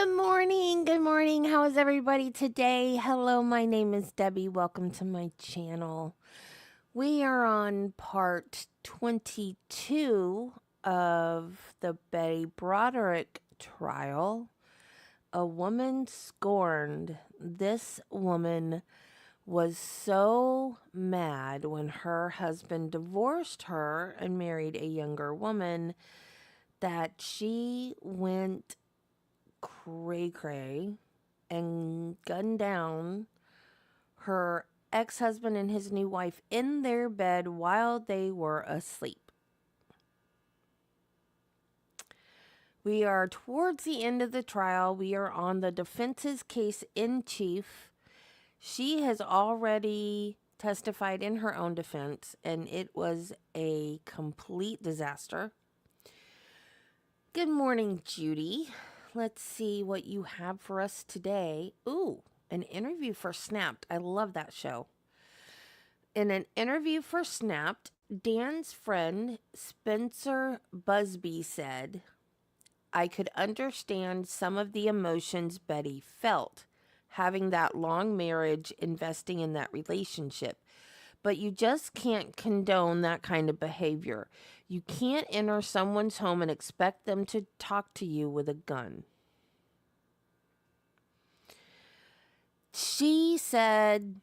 Good morning. Good morning. How is everybody today? Hello, my name is Debbie. Welcome to my channel. We are on part 22 of the Betty Broderick trial. A woman scorned. This woman was so mad when her husband divorced her and married a younger woman that she went cray-cray and gunned down her ex-husband and his new wife in their bed while they were asleep. We are towards the end of the trial. We are on the defense's case in chief. She has already testified in her own defense, and it was a complete disaster. Good morning, Judy. Let's see what you have for us today. Ooh, an interview for Snapped. I love that show. In an interview for Snapped, Dan's friend Spencer Busby said, "I could understand some of the emotions Betty felt, having that long marriage, investing in that relationship. But you just can't condone that kind of behavior. You can't enter someone's home and expect them to talk to you with a gun." She said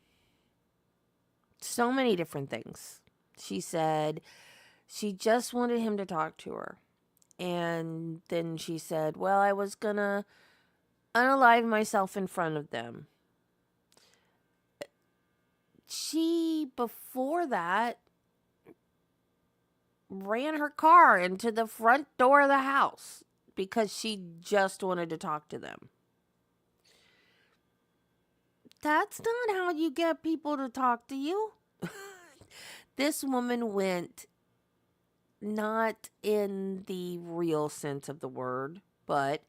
so many different things. She said she just wanted him to talk to her. And then she said, well, I was gonna unalive myself in front of them. She, before that, ran her car into the front door of the house because she just wanted to talk to them. That's not how you get people to talk to you. This woman went, not in the real sense of the word, but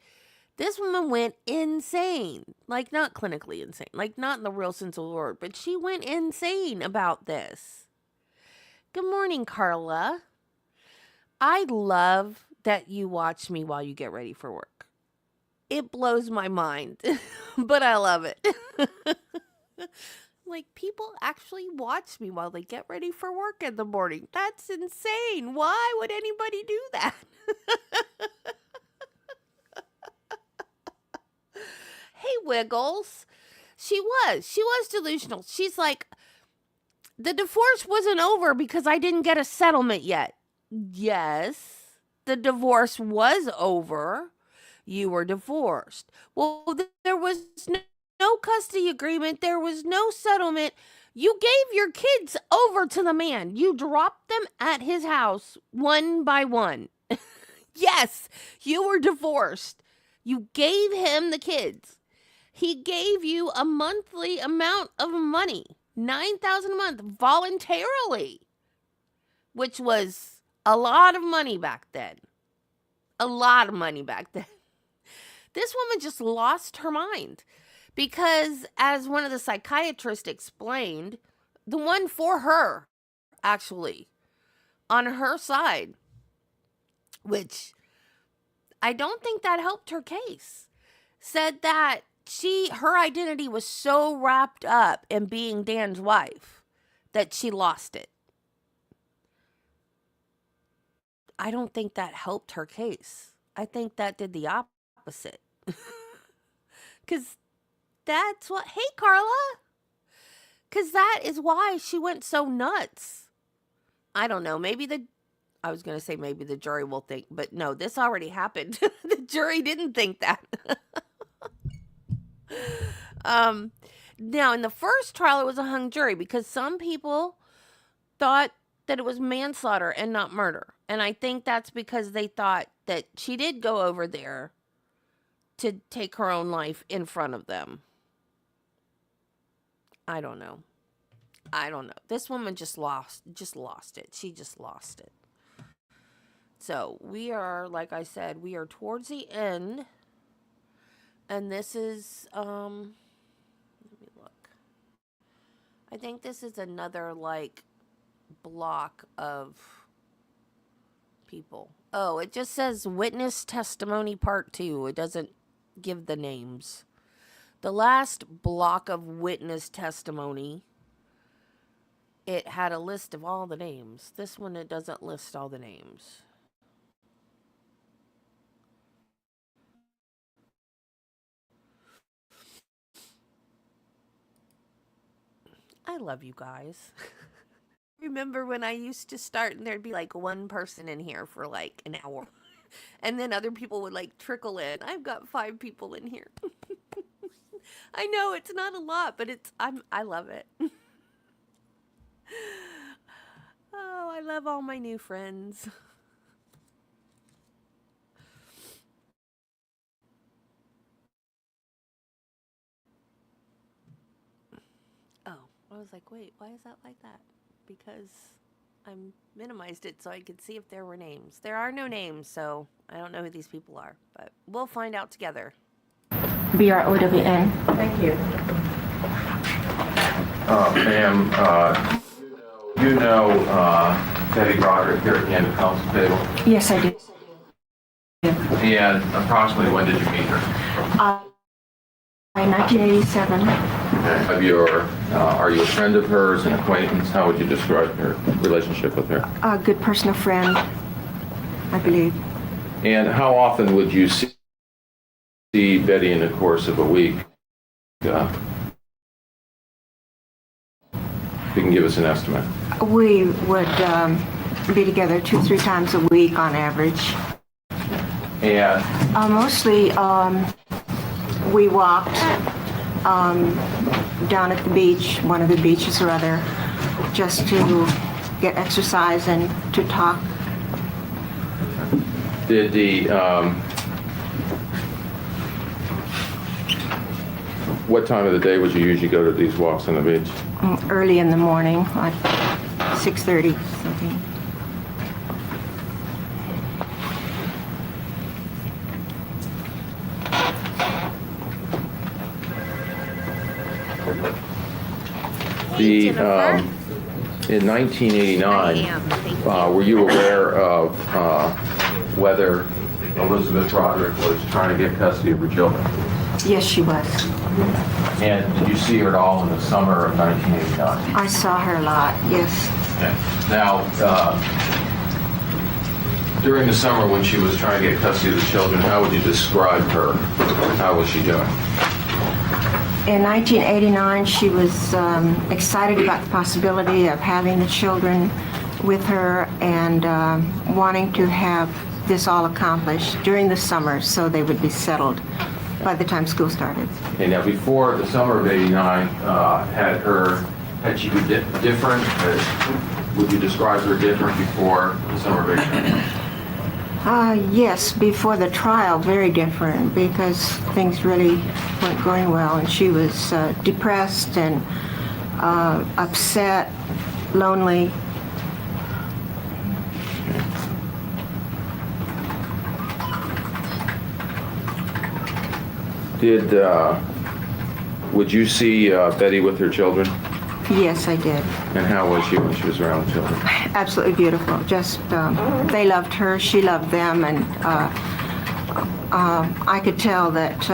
this woman went insane. Like, not clinically insane. Like, not in the real sense of the word, but she went insane about this. Good morning, Carla. I love that you watch me while you get ready for work. It blows my mind, but I love it. Like, people actually watch me while they get ready for work in the morning. That's insane. Why would anybody do that? Hey, Wiggles. She was delusional. She's like, the divorce wasn't over because I didn't get a settlement yet. Yes, the divorce was over. You were divorced. Well, there was no custody agreement. There was no settlement. You gave your kids over to the man. You dropped them at his house one by one. Yes, you were divorced. You gave him the kids. He gave you a monthly amount of money, $9,000 a month, voluntarily, which was a lot of money back then. A lot of money back then. This woman just lost her mind because, as one of the psychiatrists explained, the one for her, actually, on her side, which I don't think that helped her case, said that her identity was so wrapped up in being Dan's wife that she lost it. I don't think that helped her case. I think that did the opposite. Because that's what, hey, Carla. Because that is why she went so nuts. I don't know. I was going to say maybe the jury will think, but no, this already happened. The jury didn't think that. Now, in the first trial, it was a hung jury because some people thought that it was manslaughter and not murder. And I think that's because they thought that she did go over there to take her own life in front of them. I don't know. This woman just lost it. She just lost it. So we are, like I said, we are towards the end. And this is, let me look. I think this is another, like, block of people. Oh, it just says witness testimony part 2. It doesn't give the names. The last block of witness testimony, it had a list of all the names. This one, it doesn't list all the names. I love you guys. Remember when I used to start and there'd be like one person in here for like an hour, and then other people would like trickle in. I've got 5 people in here. I know it's not a lot, but I love it. Oh, I love all my new friends. Oh, I was like, wait, why is that like that? Because I minimized it so I could see if there were names. There are no names, so I don't know who these people are, but we'll find out together. BROWN. Thank you. Ma'am, you know Betty Broderick here at the end of council table? Yes, I do. And approximately when did you meet her? In 1987. Are you a friend of hers, an acquaintance? How would you describe your relationship with her? A good personal friend, I believe. And how often would you see Betty in the course of a week? If you can give us an estimate. We would be together 2-3 times a week on average. And Mostly we walked down at the beach, one of the beaches or other, just to get exercise and to talk. did the what time of the day would you usually go to these walks on the beach? Early in the morning, like 6:30 something. In 1989, were you aware of whether Elisabeth Broderick was trying to get custody of her children? Yes, she was. And did you see her at all in the summer of 1989? I saw her a lot, yes. Okay. Now, during the summer when she was trying to get custody of the children, how would you describe her? How was she doing? In 1989, she was excited about the possibility of having the children with her and wanting to have this all accomplished during the summer so they would be settled by the time school started. Okay, now before the summer of '89, had she been different? Would you describe her different before the summer of '89? Yes, before the trial, very different because things really weren't going well, and she was depressed and upset, lonely. Would you see Betty with her children? Yes, I did. And how was she when she was around the children? Absolutely beautiful. Just, they loved her, she loved them, and I could tell that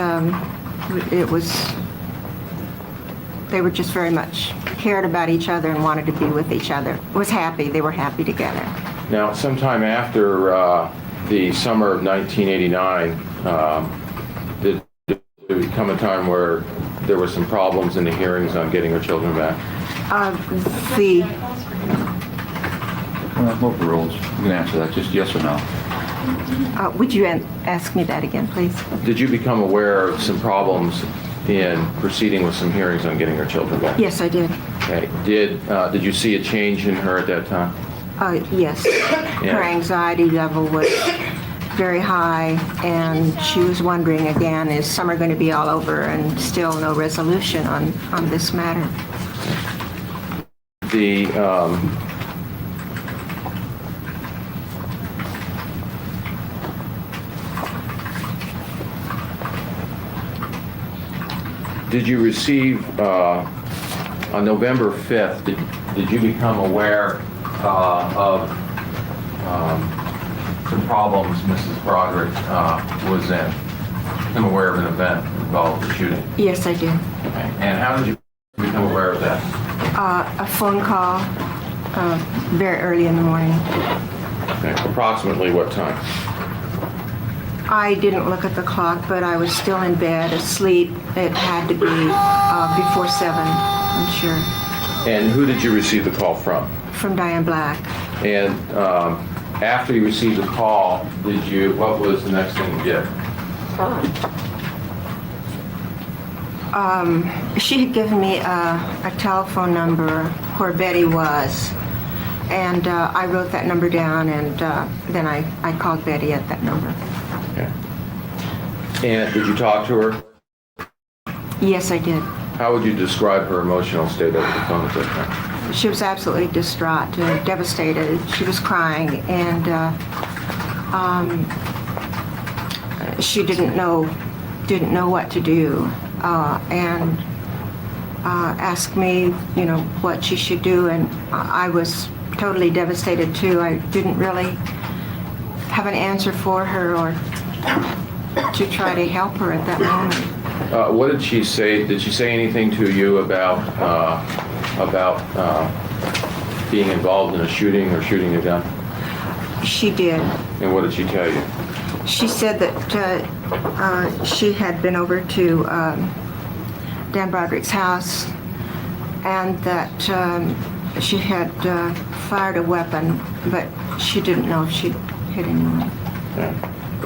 they were just very much cared about each other and wanted to be with each other. Was happy, they were happy together. Now, sometime after the summer of 1989, did there come a time where there were some problems in the hearings on getting her children back? Both the rules. You can answer that, just yes or no. Would you ask me that again, please? Did you become aware of some problems in proceeding with some hearings on getting her children back? Yes, I did. Okay. Did you see a change in her at that time? Yes. Yeah. Her anxiety level was very high, and she was wondering again, is summer going to be all over, and still no resolution on this matter. Did you receive, on November 5th, did you become aware of the problems Mrs. Broderick was in? become aware of an event involved with the shooting? Yes, I did. Okay. And how did you become aware of that? A phone call very early in the morning. Okay. Approximately what time? I didn't look at the clock, but I was still in bed, asleep. It had to be before 7, I'm sure, And who did you receive the call from? from Diane Black. And after you received the call, what was the next thing you did? She had given me a telephone number where Betty was, and I wrote that number down, and then I called Betty at that number. Okay. And did you talk to her? Yes, I did. How would you describe her emotional state over the phone at that time? She was absolutely distraught, devastated. She was crying, and she didn't know what to do, and asked me, what she should do, and I was totally devastated too. I didn't really have an answer for her or to try to help her at that moment. What did she say? Did she say anything to you about being involved in a shooting or shooting a gun? She did. And what did she tell you? She said that she had been over to Dan Broderick's house, and that she had fired a weapon, but she didn't know if she'd hit anyone. Okay.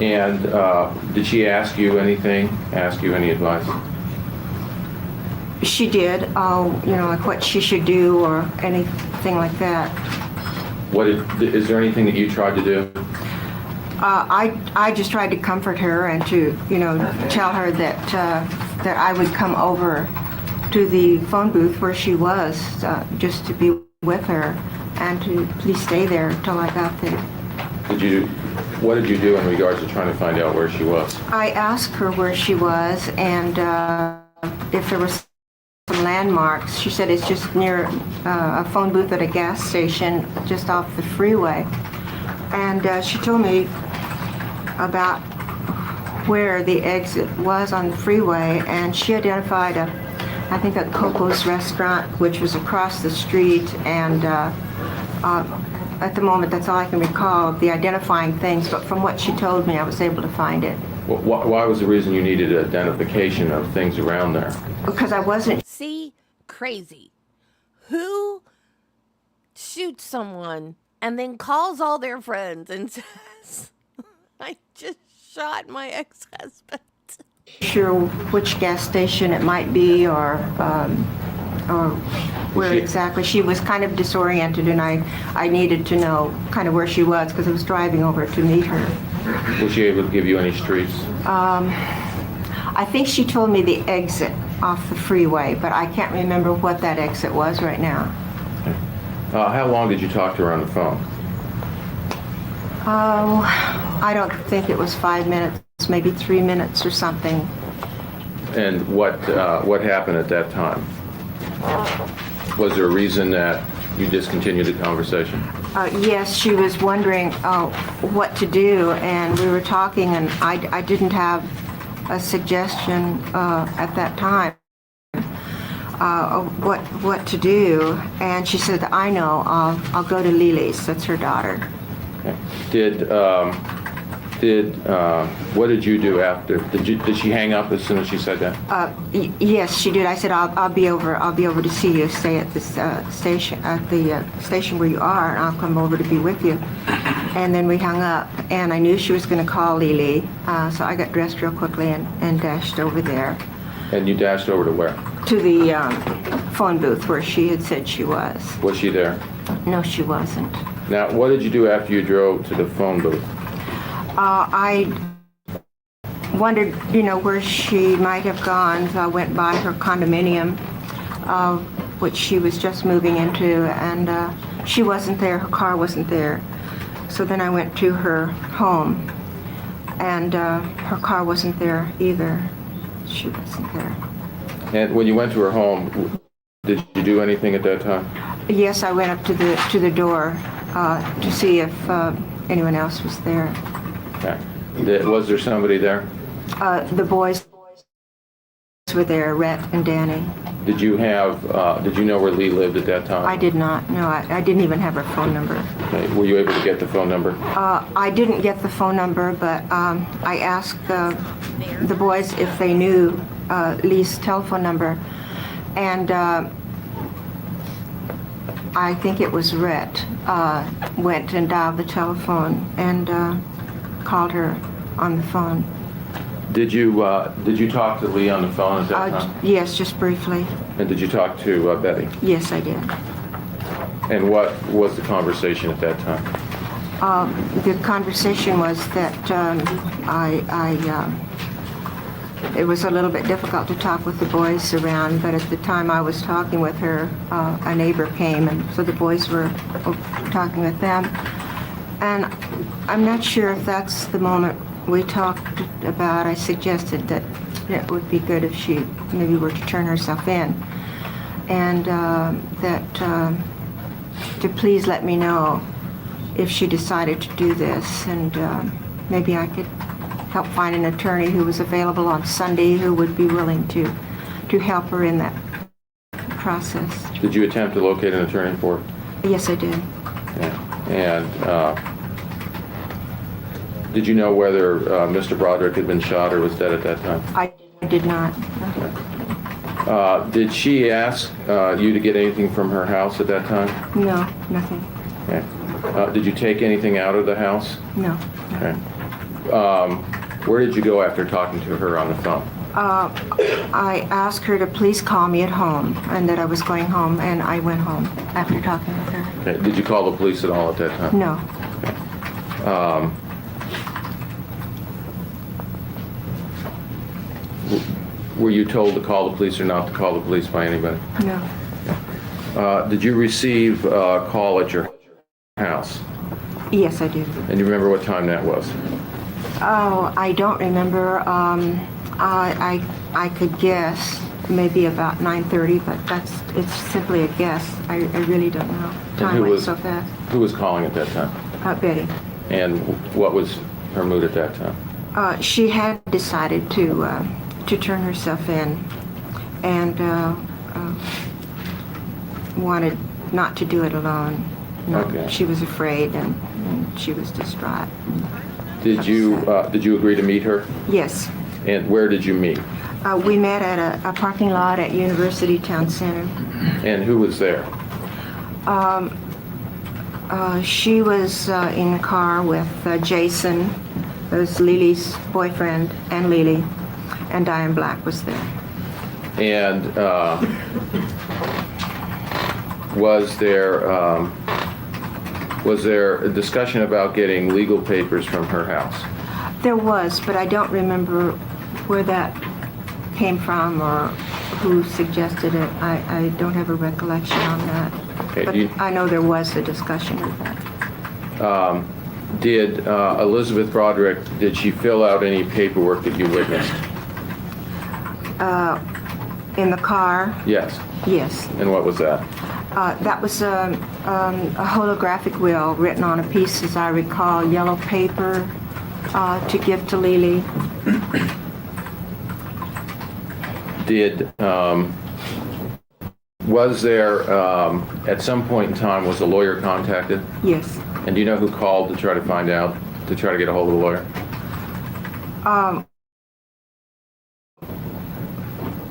And did she ask you anything? Ask you any advice? She did, like what she should do or anything like that. Is there anything that you tried to do? I just tried to comfort her and to, tell her that I would come over to the phone booth where she was, just to be with her and to please stay there until I got there. What did you do in regards to trying to find out where she was? I asked her where she was and if there were some landmarks. She said it's just near a phone booth at a gas station just off the freeway. And she told me about where the exit was on the freeway, and she identified I think a Coco's restaurant, which was across the street, and at the moment, that's all I can recall of the identifying things, but from what she told me, I was able to find it. Why was the reason you needed identification of things around there? Because I wasn't. See? Crazy. Who shoots someone and then calls all their friends and says, I just shot my ex-husband? Sure which gas station it might be or where exactly. She was kind of disoriented, and I needed to know kind of where she was because I was driving over to meet her. Was she able to give you any streets? I think she told me the exit off the freeway, but I can't remember what that exit was right now. Okay. How long did you talk to her on the phone? Oh, I don't think it was 5 minutes, maybe 3 minutes or something. And what happened at that time? Was there a reason that you discontinued the conversation? Yes, she was wondering what to do, and we were talking, and I didn't have a suggestion at that time of what to do, and she said, I know, I'll go to Lily's, that's her daughter. Okay. What did you do after? Did she hang up as soon as she said that? Yes, she did. I said, I'll be over to see you. Stay at this station where you are, and I'll come over to be with you. And then we hung up, and I knew she was going to call Lily, so I got dressed real quickly and dashed over there. And you dashed over to where? To the phone booth where she had said she was. Was she there? No, she wasn't. Now, what did you do after you drove to the phone booth? I wondered, where she might have gone. So I went by her condominium, which she was just moving into, and she wasn't there. Her car wasn't there. So then I went to her home, and her car wasn't there either. She wasn't there. And when you went to her home, did you do anything at that time? Yes, I went up to the door to see if anyone else was there. Okay. Was there somebody there? The boys were there, Rhett and Danny. Did you know where Lee lived at that time? I did not. No, I didn't even have her phone number. Okay. Were you able to get the phone number? I didn't get the phone number, but I asked the boys if they knew Lee's telephone number, and I think it was Rhett went and dialed the telephone and called her on the phone. Did you talk to Lee on the phone at that time? Yes, just briefly. And did you talk to Betty? Yes, I did. And what was the conversation at that time? The conversation was that it was a little bit difficult to talk with the boys around, but at the time I was talking with her, a neighbor came, and so the boys were talking with them. And I'm not sure if that's the moment we talked about. I suggested that it would be good if she maybe were to turn herself in, and that to please let me know if she decided to do this, and maybe I could help find an attorney who was available on Sunday who would be willing to help her in that process. Did you attempt to locate an attorney for her? Yes, I did. Yeah. And did you know whether Mr. Broderick had been shot or was dead at that time? I did not. Did she ask you to get anything from her house at that time? No, nothing. Okay. Did you take anything out of the house? No. Okay. Where did you go after talking to her on the phone? I asked her to please call me at home, and that I was going home, and I went home after talking with her. Okay. Did you call the police at all at that time? No. Were you told to call the police or not to call the police by anybody? No. Did you receive a call at your house? Yes, I did. And you remember what time that was? Oh, I don't remember. I could guess maybe about 9:30, but it's simply a guess. I really don't know. Time went so fast. Who was calling at that time? Betty. And what was her mood at that time? She had decided to turn herself in, and wanted not to do it alone. No, Okay. She was afraid, and she was distraught. Did you agree to meet her? Yes. And where did you meet? We met at a parking lot at University Town Center. And who was there? She was in the car with Jason, who was Lily's boyfriend, and Lily, and Diane Black was there. And was there a discussion about getting legal papers from her house? There was, but I don't remember where that came from or who suggested it. I don't have a recollection on that. Okay, But I know there was a discussion of that. Did Elisabeth Broderick, did she fill out any paperwork that you witnessed? In the car? Yes. Yes. And what was that? That was a holographic will written on a piece, as I recall, yellow paper to give to Lily. Was there, at some point in time, was a lawyer contacted? Yes. And do you know who called to try to find out, to try to get a hold of the lawyer?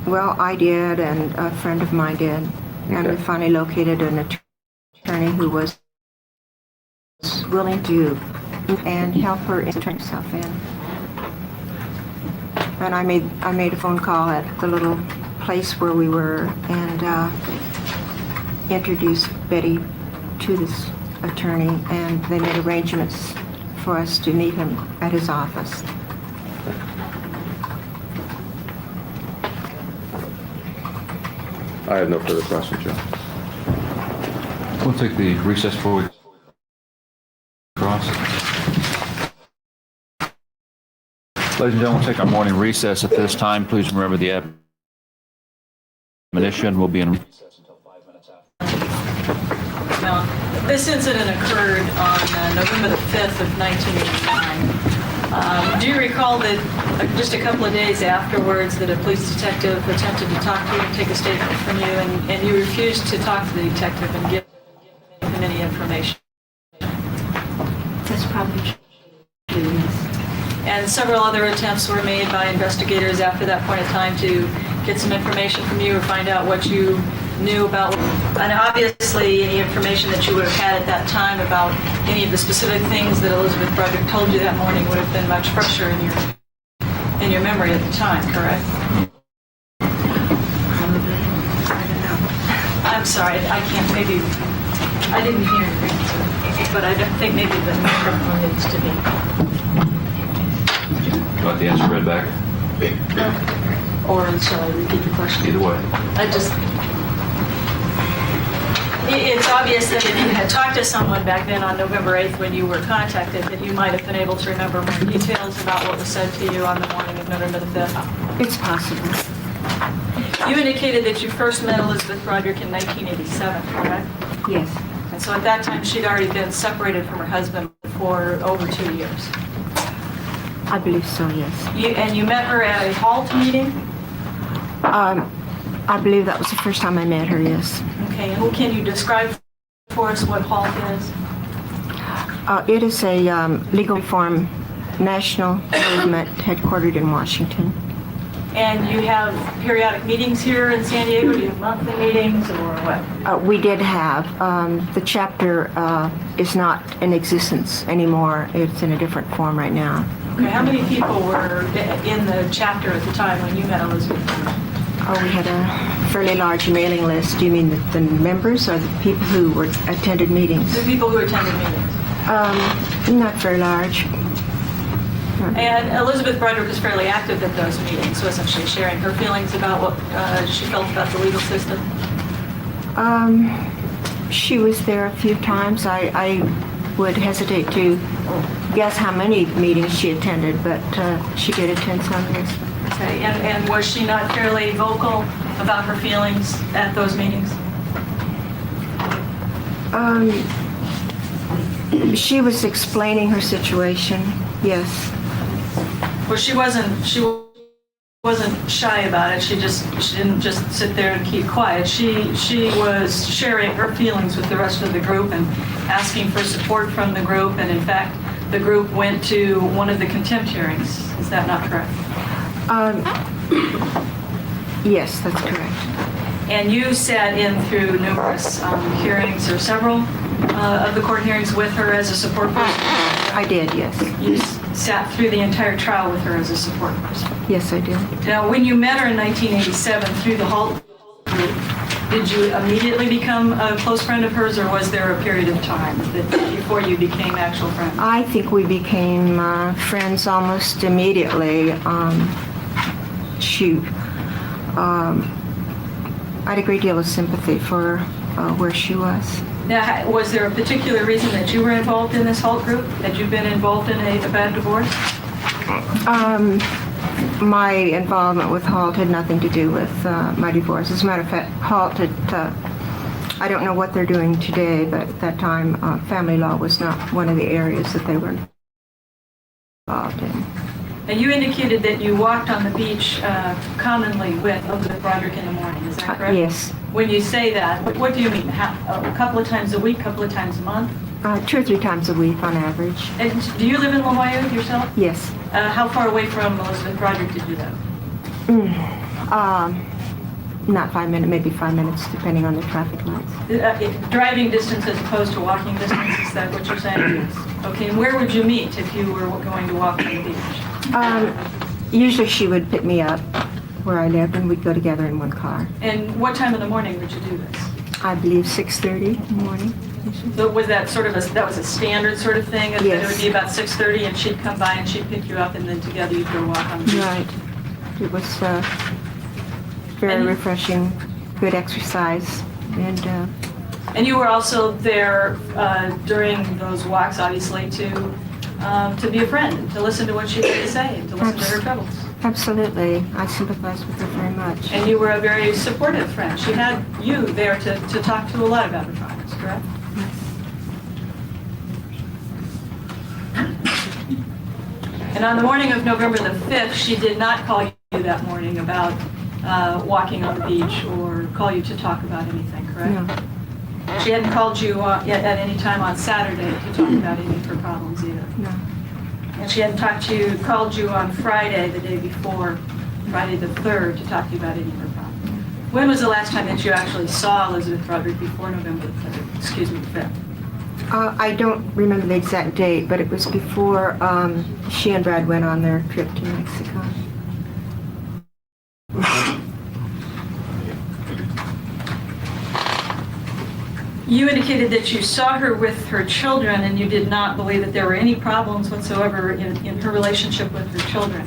Well, I did, and a friend of mine did. And we finally located an attorney who was willing to and help her turn herself in. And I made a phone call at the little place where we were and introduced Betty to this attorney, and they made arrangements for us to meet him at his office. I have no further questions, Joe. We'll take the recess before we cross. Ladies and gentlemen, we'll take our morning recess at this time. Please remember the admonition will be in recess until 5 minutes after. Now, this incident occurred on November the 5th of 1989. Do you recall that just a couple of days afterwards that a police detective attempted to talk to you and take a statement from you, and you refused to talk to the detective and give him any information? That's probably true, yes. And several other attempts were made by investigators after that point in time to get some information from you or find out what you knew about, and obviously any information that you would have had at that time about any of the specific things that Elisabeth Broderick told you that morning would have been much fresher in your memory at the time, correct? Probably. I don't know. I'm sorry, I can't, maybe, I didn't hear you, but I don't think maybe the microphone needs to be. You want the answer read back? Or shall I repeat the question? Either way. It's obvious that if you had talked to someone back then on November 8th when you were contacted, that you might have been able to remember more details about what was said to you on the morning of November the 5th. It's possible. You indicated that you first met Elisabeth Broderick in 1987, correct? Yes. And so at that time, she'd already been separated from her husband for over 2 years. I believe so, yes. And you met her at a HALT meeting? I believe that was the first time I met her, yes. Okay, and can you describe for us what HALT is? It is a legal reform national movement headquartered in Washington. And you have periodic meetings here in San Diego? Do you have monthly meetings or what? We did have. The chapter is not in existence anymore. It's in a different form right now. Okay, how many people were in the chapter at the time when you met Elisabeth? Oh, we had a fairly large mailing list. Do you mean the members or the people who attended meetings? The people who attended meetings. Not very large. And Elisabeth Broderick was fairly active at those meetings, wasn't she? Sharing her feelings about what she felt about the legal system? She was there a few times. I would hesitate to guess how many meetings she attended, but she did attend some, yes. Okay, and was she not fairly vocal about her feelings at those meetings? She was explaining her situation, yes. Well, she wasn't shy about it. She didn't just sit there and keep quiet. She was sharing her feelings with the rest of the group and asking for support from the group. And in fact, the group went to one of the contempt hearings. Is that not correct? Yes, that's correct. And you sat in through numerous hearings or several of the court hearings with her as a support person? I did, yes. You sat through the entire trial with her as a support person? Yes, I did. Now, when you met her in 1987 through the HALT group, did you immediately become a close friend of hers, or was there a period of time before you became actual friends? I think we became friends almost immediately. I had a great deal of sympathy for where she was. Now, was there a particular reason that you were involved in this HALT group? Had you been involved in a bad divorce? My involvement with HALT had nothing to do with my divorce. As a matter of fact, HALT had, I don't know what they're doing today, but at that time, family law was not one of the areas that they were involved in. And you indicated that you walked on the beach commonly with Elisabeth Broderick in the morning, is that correct? Yes. When you say that, what do you mean? A couple of times a week, a couple of times a month? 2 or 3 times a week on average. And do you live in La Jolla yourself? Yes. How far away from Elisabeth Broderick did you live? Not 5 minutes, maybe 5 minutes, depending on the traffic lights. Driving distance as opposed to walking distance, is that what you're saying? Yes. Okay, and where would you meet if you were going to walk on the beach? Usually she would pick me up where I lived, and we'd go together in one car. And what time in the morning would you do this? I believe 6:30 in the morning. So was that sort of that was a standard sort of thing? That Yes. it would be about 6:30 and she'd come by and she'd pick you up and then together you'd go walk on the beach? Right. It was very And- refreshing, good exercise, and And you were also there during those walks, obviously, to be a friend, and to listen to what she had to say, and to listen to her troubles. absolutely, I sympathize with her very much. And you were a very supportive friend. She had you there to talk to a lot about her problems, correct? And on the morning of November the 5th, she did not call you that morning about walking on the beach or call you to talk about anything, correct? No. She hadn't called you at any time on Saturday to talk about any of her problems either. No. And she hadn't called you on Friday, the day before, Friday the 3rd, to talk to you about any of her problems. When was the last time that you actually saw Elisabeth Broderick before November the 3rd? Excuse me, the 5th. I don't remember the exact date, but it was before she and Brad went on their trip to Mexico. You indicated that you saw her with her children and you did not believe that there were any problems whatsoever in her relationship with her children.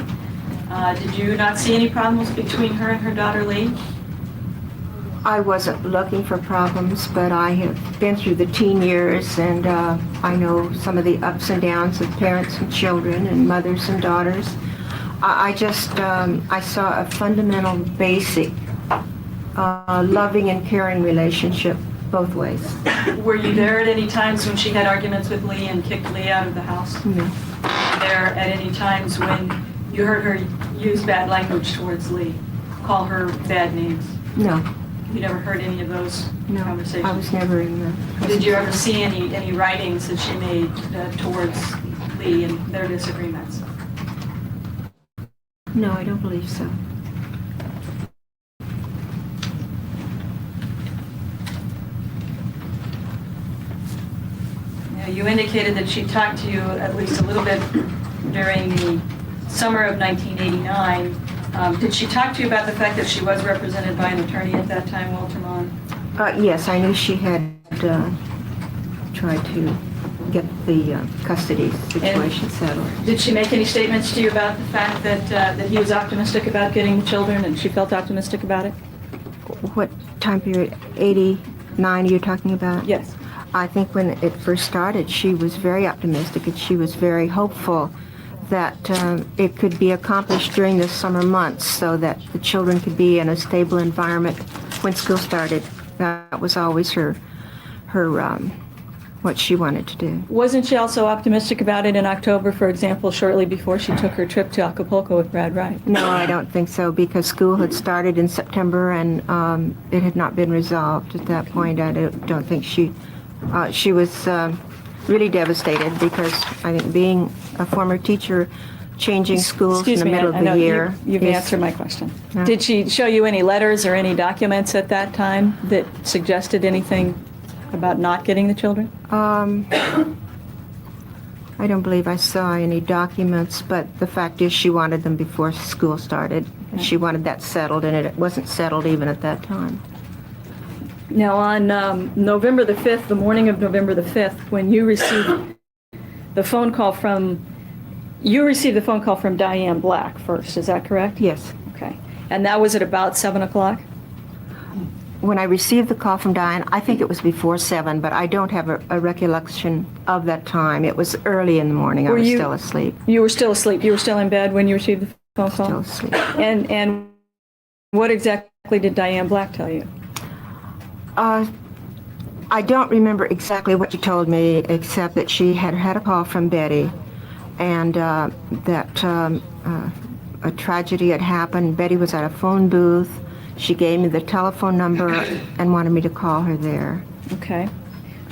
Did you not see any problems between her and her daughter Lee? I wasn't looking for problems, but I have been through the teen years, and I know some of the ups and downs of parents and children and mothers and daughters. I saw a fundamental, basic, loving and caring relationship both ways. Were you there at any times when she had arguments with Lee and kicked Lee out of the house? No. Were you there at any times when you heard her use bad language towards Lee, call her bad names? No. You never heard any of those No. conversations? I was never in the... Did you ever see any writings that she made towards Lee and their disagreements? No, I don't believe so. Now, you indicated that she talked to you at least a little bit during the summer of 1989. Did she talk to you about the fact that she was represented by an attorney at that time, Walter Mon? Yes, I knew she had tried to get the custody situation settled. Did she make any statements to you about the fact that he was optimistic about getting the children and she felt optimistic about it? What time period? 89 you're talking about? Yes. I think when it first started, she was very optimistic and she was very hopeful that it could be accomplished during the summer months so that the children could be in a stable environment when school started. That was always her what she wanted to do. Wasn't she also optimistic about it in October, for example, shortly before she took her trip to Acapulco with Brad Wright? No, I don't think so, because school had started in September and it had not been resolved at that point. I don't think she was really devastated, because I think being a former teacher, changing schools in the middle of the year. You've answered my question. Did she show you any letters or any documents at that time that suggested anything about not getting the children? I don't believe I saw any documents, but the fact is she wanted them before school started. She wanted that settled, and it wasn't settled even at that time. Now, on November the 5th, the morning of November the 5th, when you received the phone call from Diane Black first, is that correct? Yes. Okay. And that was at about 7 o'clock? When I received the call from Diane, I think it was before 7, but I don't have a recollection of that time. It was early in the morning. I was still asleep. You were still asleep. You were still in bed when you received the phone call? Still asleep. And what exactly did Diane Black tell you? I don't remember exactly what she told me, except that she had had a call from Betty, and that a tragedy had happened. Betty was at a phone booth. She gave me the telephone number and wanted me to call her there. Okay.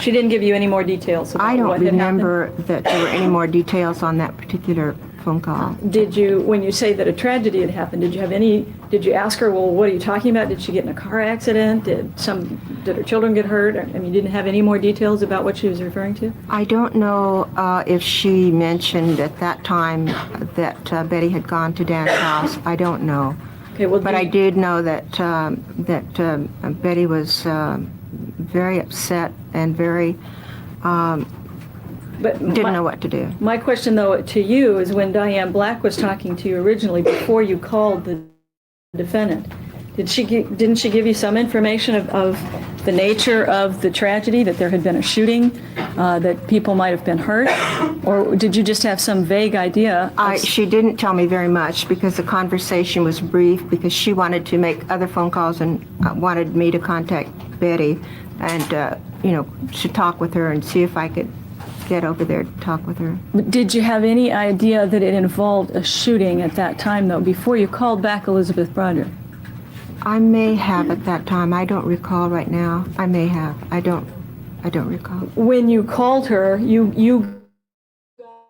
She didn't give you any more details about I don't what had remember happened? that there were any more details on that particular phone call. Did you, when you say that a tragedy had happened, did you ask her, well, what are you talking about? Did she get in a car accident? Did her children get hurt? I mean, you didn't have any more details about what she was referring to? I don't know if she mentioned at that time that Betty had gone to Dan's house. I don't know. Okay, well, But I did know that Betty was very upset and very didn't know what to do. My question, though, to you is, when Diane Black was talking to you originally, before you called the defendant, didn't she give you some information of the nature of the tragedy, that there had been a shooting, that people might have been hurt, or did you just have some vague idea? She didn't tell me very much, because the conversation was brief, because she wanted to make other phone calls and wanted me to contact Betty and to talk with her and see if I could get over there to talk with her. Did you have any idea that it involved a shooting at that time, though, before you called back Elisabeth Broderick? I may have at that time. I don't recall right now. I may have. I don't recall. When you called her, you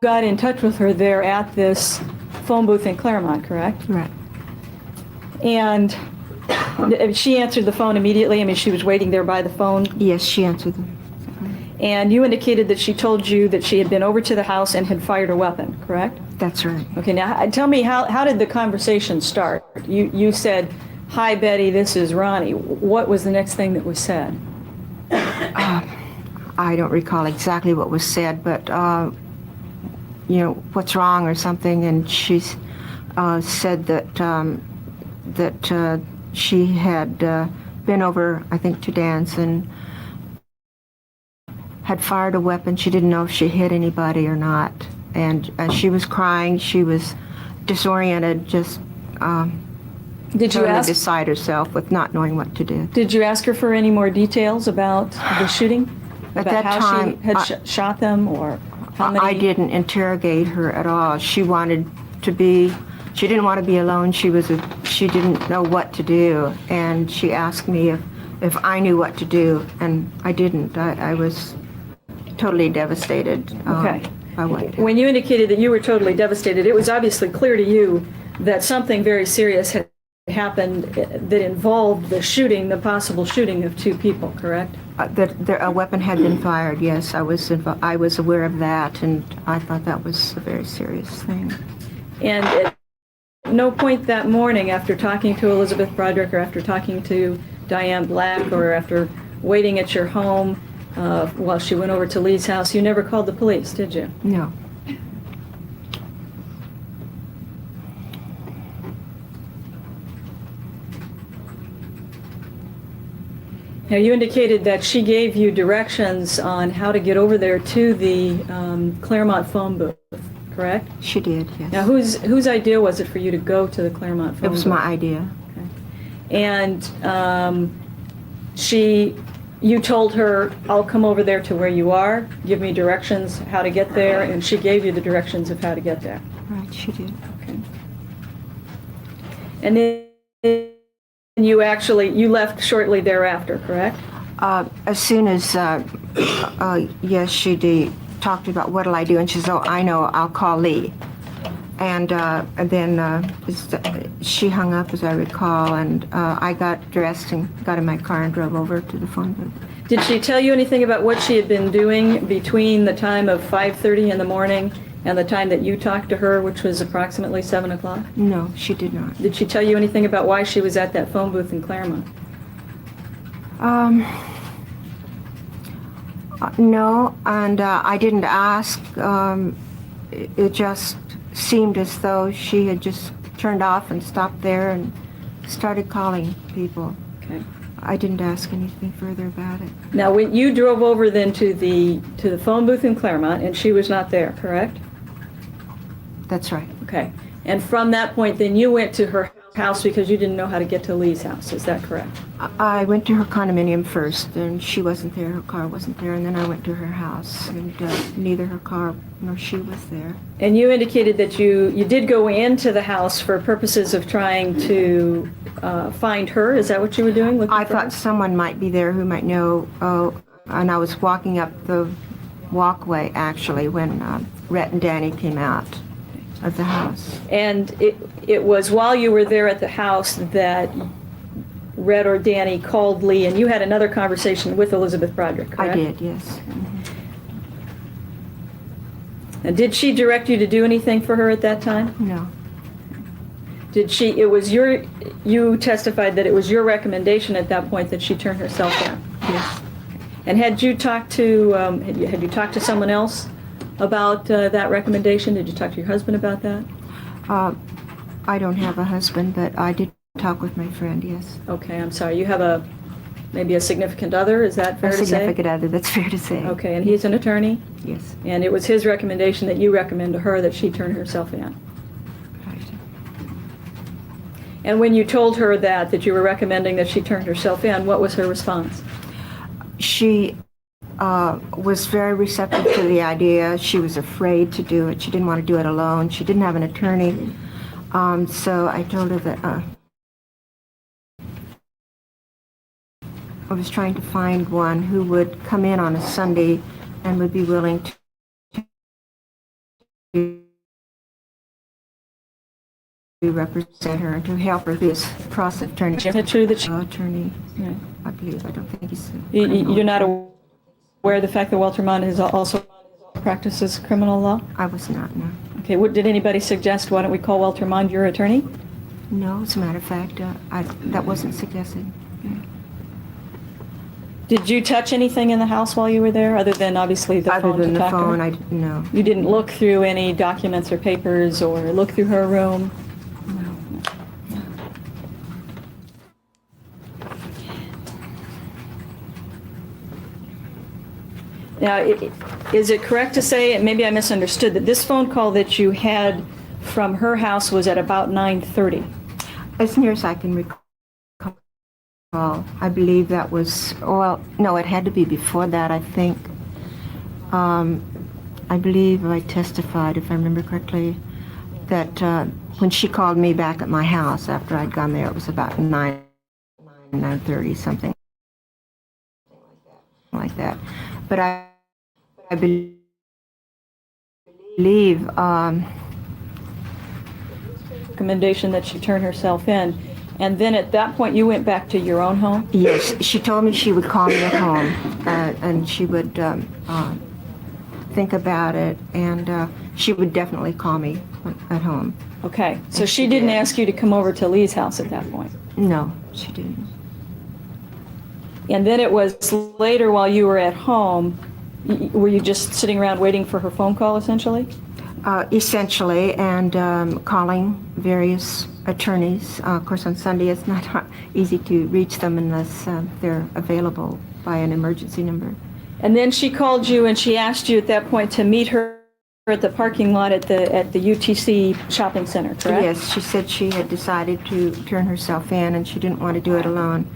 got in touch with her there at this phone booth in Claremont, correct? Right. And she answered the phone immediately. I mean, she was waiting there by the phone. Yes, she answered them. And you indicated that she told you that she had been over to the house and had fired a weapon, correct? That's right. Okay, now tell me, how did the conversation start? You said, "Hi, Betty, this is Ronnie." What was the next thing that was said? I don't recall exactly what was said, but, what's wrong or something, and she said that she had been over, I think, to dance and had fired a weapon. She didn't know if she hit anybody or not, and she was crying. She was disoriented, just Did you totally ask? beside herself with not knowing what to do. Did you ask her for any more details about the shooting? At About that how time, she had shot them, or how many? I didn't interrogate her at all. She wanted to be. She didn't want to be alone. She didn't know what to do, and she asked me if I knew what to do, and I didn't. I was totally devastated. Okay. By what. When you indicated that you were totally devastated, it was obviously clear to you that something very serious had happened that involved the shooting, the possible shooting of two people, correct? That a weapon had been fired. Yes, I was aware of that, and I thought that was a very serious thing. And at no point that morning, after talking to Elisabeth Broderick or after talking to Diane Black or after waiting at your home while she went over to Lee's house, you never called the police, did you? No. Now, you indicated that she gave you directions on how to get over there to the Claremont phone booth, correct? She did. Yes. Now, whose idea was it for you to go to the Claremont phone booth? It was my idea. And you told her, "I'll come over there to where you are, give me directions how to get there," and she gave you the directions of how to get there. Right. She did. Okay. And then you left shortly thereafter, correct? As soon as, yes, she talked about what'll I do, and she said, "Oh, I know, I'll call Lee." And then she hung up, as I recall, and I got dressed and got in my car and drove over to the phone booth. Did she tell you anything about what she had been doing between the time of 5:30 in the morning and the time that you talked to her, which was approximately 7 o'clock? No, she did not. Did she tell you anything about why she was at that phone booth in Claremont? No, and I didn't ask. It just seemed as though she had just turned off and stopped there and started calling people. Okay. I didn't ask anything further about it. Now, when you drove over then to the phone booth in Claremont, and she was not there, correct? That's right. Okay. And from that point, then you went to her house because you didn't know how to get to Lee's house. Is that correct? I went to her condominium first, and she wasn't there. Her car wasn't there, and then I went to her house, and neither her car nor she was there. And you indicated that you did go into the house for purposes of trying to find her. Is that what you were doing? Looking I for her? thought someone might be there who might know, and I was walking up the walkway, actually, when Rhett and Danny came out of the house. And it was while you were there at the house that Rhett or Danny called Lee, and you had another conversation with Elisabeth Broderick, correct? I did, yes. And did she direct you to do anything for her at that time? No. You testified that it was your recommendation at that point that she turn herself in? Yes. And had you talked to someone else about that recommendation? Did you talk to your husband about that? I don't have a husband, but I did talk with my friend, yes. Okay, I'm sorry. You have maybe a significant other, is that fair A to say? significant other, that's fair to say. Okay, and he's an attorney? Yes. And it was his recommendation that you recommend to her that she turn herself in? Right. And when you told her that you were recommending that she turn herself in, what was her response? She was very receptive to the idea. She was afraid to do it. She didn't want to do it alone. She didn't have an attorney. So I told her that I was trying to find one who would come in on a Sunday and would be willing to represent her and to help her. This process attorney. Is it true that she, Attorney, yeah. I believe. I don't think he's. You're not aware of the fact that Walter Mond is also practices criminal law? I was not. No. Okay. Did anybody suggest why don't we call Walter Mond your attorney? No. As a matter of fact, that wasn't suggested. Did you touch anything in the house while you were there, other than obviously the Other phone than to the talk to her? phone, no. You didn't look through any documents or papers or look through her room? Now, is it correct to say, and maybe I misunderstood, that this phone call that you had from her house was at about 9:30? As near as I can recall, I believe that was, well, no, it had to be before that, I think. I believe I testified, if I remember correctly, that when she called me back at my house after I'd gone there, it was about 9:30, something like that. But I believe Recommendation that she turn herself in. And then at that point, you went back to your own home? yes, she told me she would call me at home, and she would think about it, and she would definitely call me at home. Okay, so she she didn't did. ask you to come over to Lee's house at that point? No, she didn't. And then it was later while you were at home, were you just sitting around waiting for her phone call essentially? Essentially, and calling various attorneys. Of course, on Sunday it's not easy to reach them unless they're available by an emergency number. And then she called you and she asked you at that point to meet her at the parking lot at the UTC shopping center, correct? Yes, she said she had decided to turn herself in and she didn't want to do it alone.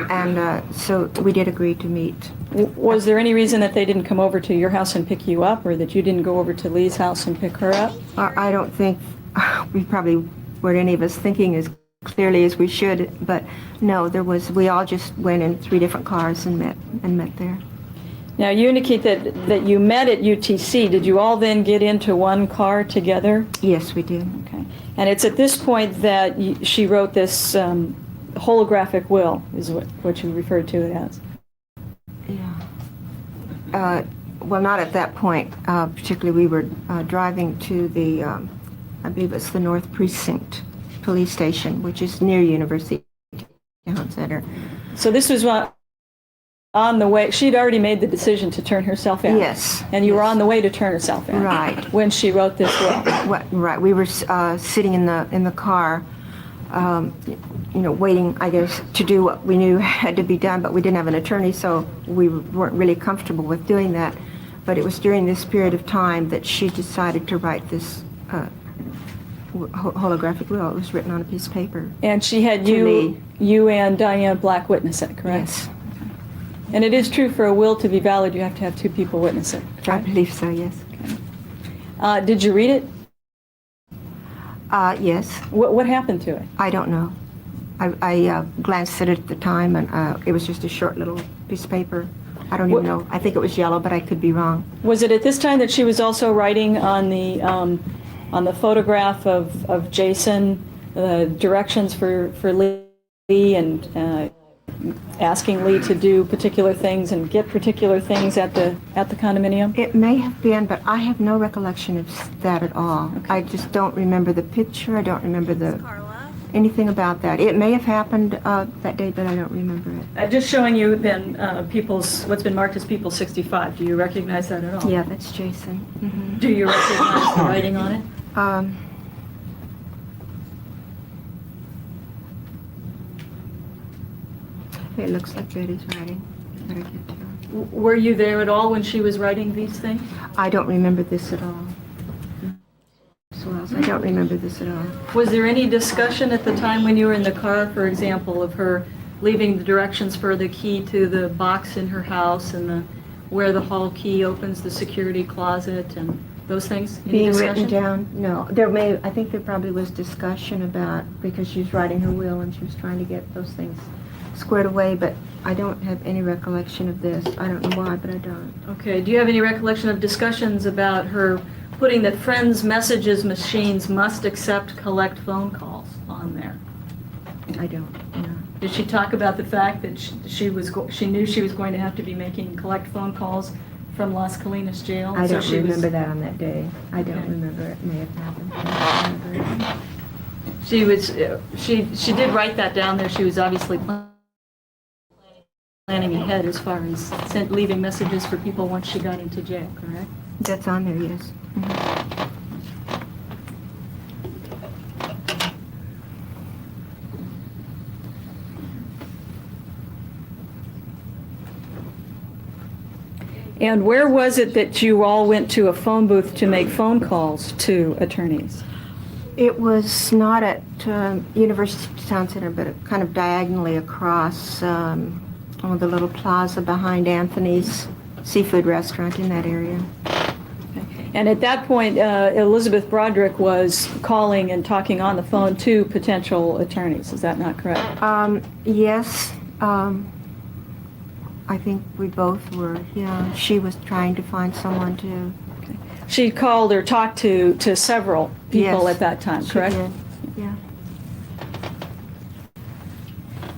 And so we did agree to meet. Was there any reason that they didn't come over to your house and pick you up, or that you didn't go over to Lee's house and pick her up? I don't think we probably weren't any of us thinking as clearly as we should, but no, we all just went in 3 different cars and met there. Now, you indicate that you met at UTC. Did you all then get into one car together? Yes, we did. Okay. And it's at this point that she wrote this holographic will, is what you referred to it as. Yeah. Well, not at that point. Particularly, we were driving to the, I believe it's the North Precinct Police Station, which is near University Town Center. So this was on the way. She'd already made the decision to turn herself in. Yes. And you were on the way to turn herself in. Right. When she wrote this will. Right. We were sitting in the car, waiting, I guess, to do what we knew had to be done, but we didn't have an attorney, so we weren't really comfortable with doing that. But it was during this period of time that she decided to write this holographic will. It was written on a piece of paper. And she had To you and Diane Black witness it, correct? Yes. And it is true, for a will to be valid, you have to have 2 people witness it, I correct? believe so, yes. Did you read it? Yes. What happened to it? I don't know. I glanced at it at the time, and it was just a short little piece of paper. I don't even know. I think it was yellow, but I could be wrong. Was it at this time that she was also writing on the photograph of Jason, directions for Lee, and asking Lee to do particular things and get particular things at the condominium? It may have been, but I have no recollection of that at all. Okay. I just don't remember the picture. I don't remember anything about that. It may have happened that day, but I don't remember it. Just showing you then what's been marked as People 65. Do you recognize that at all? Yeah, that's Jason. Mm-hmm. Do you recognize the writing on it? It looks like Betty's writing. Better get to her. Were you there at all when she was writing these things? I don't remember this at all. I don't remember this at all. Was there any discussion at the time when you were in the car, for example, of her leaving the directions for the key to the box in her house and the where the hall key opens the security closet and those things? Any Being written discussion? down, no. I think there probably was discussion about, because she was writing her will and she was trying to get those things squared away, but I don't have any recollection of this. I don't know why, but I don't. Okay, do you have any recollection of discussions about her putting that friends' messages machines must accept collect phone calls on there? I don't, no. Did she talk about the fact that she knew she was going to have to be making collect phone calls from Las Colinas jail? I So don't she was- remember that on that day. I don't Okay. remember. It may have happened. I don't remember it. She did write that down there. She was obviously planning ahead as far as leaving messages for people once she got into jail, correct? That's on there, yes. Mhm. And where was it that you all went to a phone booth to make phone calls to attorneys? It was not at University Town Center, but kind of diagonally across the little plaza behind Anthony's seafood restaurant in that area. And at that point, Elisabeth Broderick was calling and talking on the phone to potential attorneys. Is that not correct? Yes, I think we both were, yeah. She was trying to find someone to... She called or talked to several people Yes, at that time, she correct? did, yeah.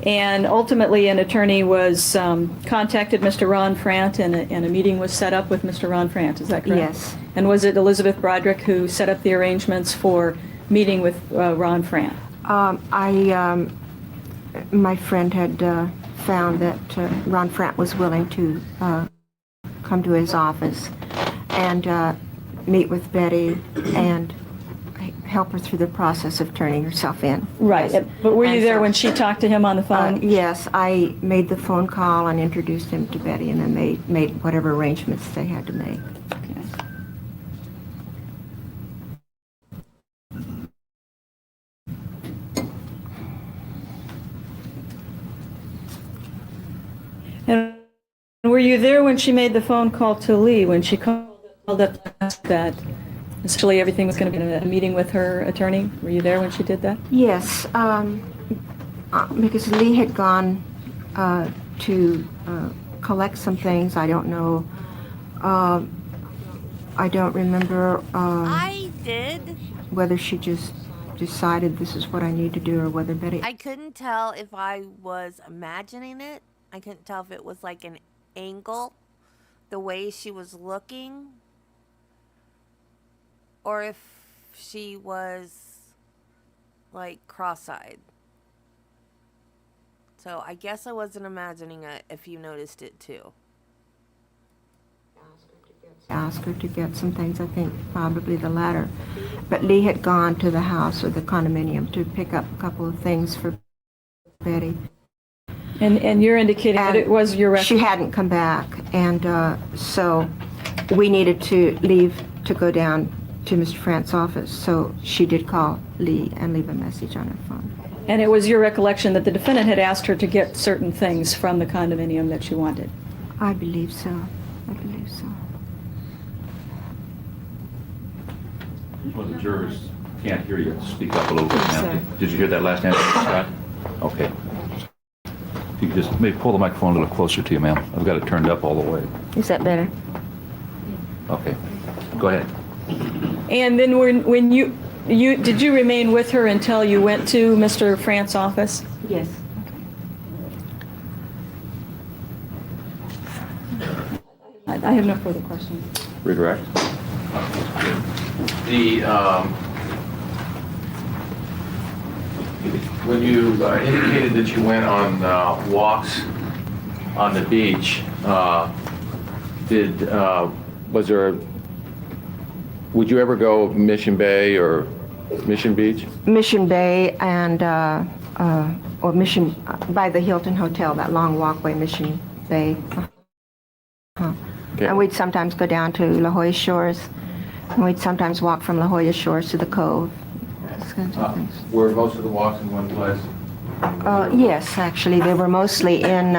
And ultimately, an attorney was contacted Mr. Ron Frant, and a meeting was set up with Mr. Ron Frant. Is that correct? Yes. And was it Elisabeth Broderick who set up the arrangements for meeting with Ron Frant? My friend had found that Ron Frant was willing to come to his office and meet with Betty and help her through the process of turning herself in. Right. But were you And there so- when she talked to him on the phone? Yes, I made the phone call and introduced him to Betty, and then they made whatever arrangements they had to make. Okay. And were you there when she made the phone call to Lee, when she called up that essentially everything was going to be a meeting with her attorney? Were you there when she did that? Yes, because Lee had gone to collect some things. I don't know. I don't remember I did. whether she just decided this is what I need to do or whether Betty... I couldn't tell if I was imagining it. I couldn't tell if it was like an angle, the way she was looking, or if she was like cross-eyed. So I guess I wasn't imagining it if you noticed it too. ask her to get some things, I think probably the latter. But Lee had gone to the house or the condominium to pick up a couple of things for Betty. And you're indicating that it was your She hadn't come back, and so we needed to leave to go down to Mr. Frant's office. So she did call Lee and leave a message on her phone. And it was your recollection that the defendant had asked her to get certain things from the condominium that she wanted? I believe so. I believe so. Well, the jurors can't hear you. Speak up a little bit now. Sorry. Did you hear that last answer, Scott? Okay. If you could just maybe pull the microphone a little closer to you, ma'am. I've got it turned up all the way. Is that better? Okay. Go ahead. And then when you did you remain with her until you went to Mr. Frant's office? Yes. I have no further questions. Redirect. When you indicated that you went on walks on the beach, was there, would you ever go Mission Bay or Mission Beach? Mission Bay and, or Mission, by the Hilton Hotel, that long walkway, Mission Bay. Okay. And we'd sometimes go down to La Jolla Shores, and we'd sometimes walk from La Jolla Shores to the Cove. Those kinds of things. Were most of the walks in one place? Yes, actually, they were mostly in,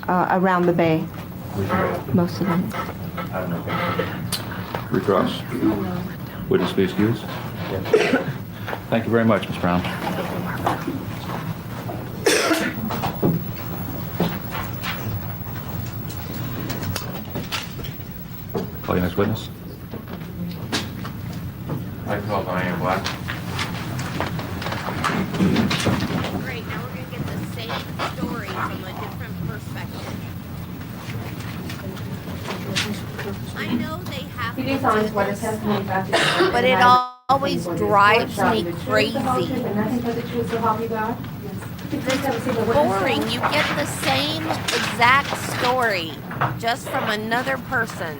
around the bay. Most of them. Recross. Witness be excused. Thank you very much, Ms. Brown. Call your next witness. I call Diane Black. Great, now we're gonna get the same story from a different perspective. I know they have to do this, but it always drives me crazy. It's boring. You get the same exact story, just from another person.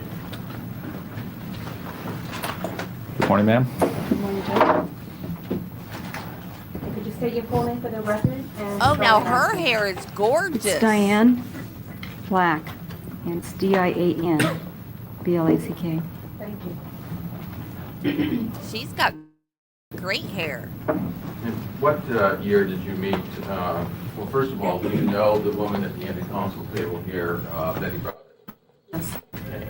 Good morning, ma'am. Good morning, Judge. Could you state your full name for the record? And Oh, now spell it her out? hair is gorgeous. It's Diane Black, and it's Diane Black. Thank you. She's got great hair. What year did you meet? Well, first of all, do you know the woman at the end of council table here, Betty Broderick? Yes.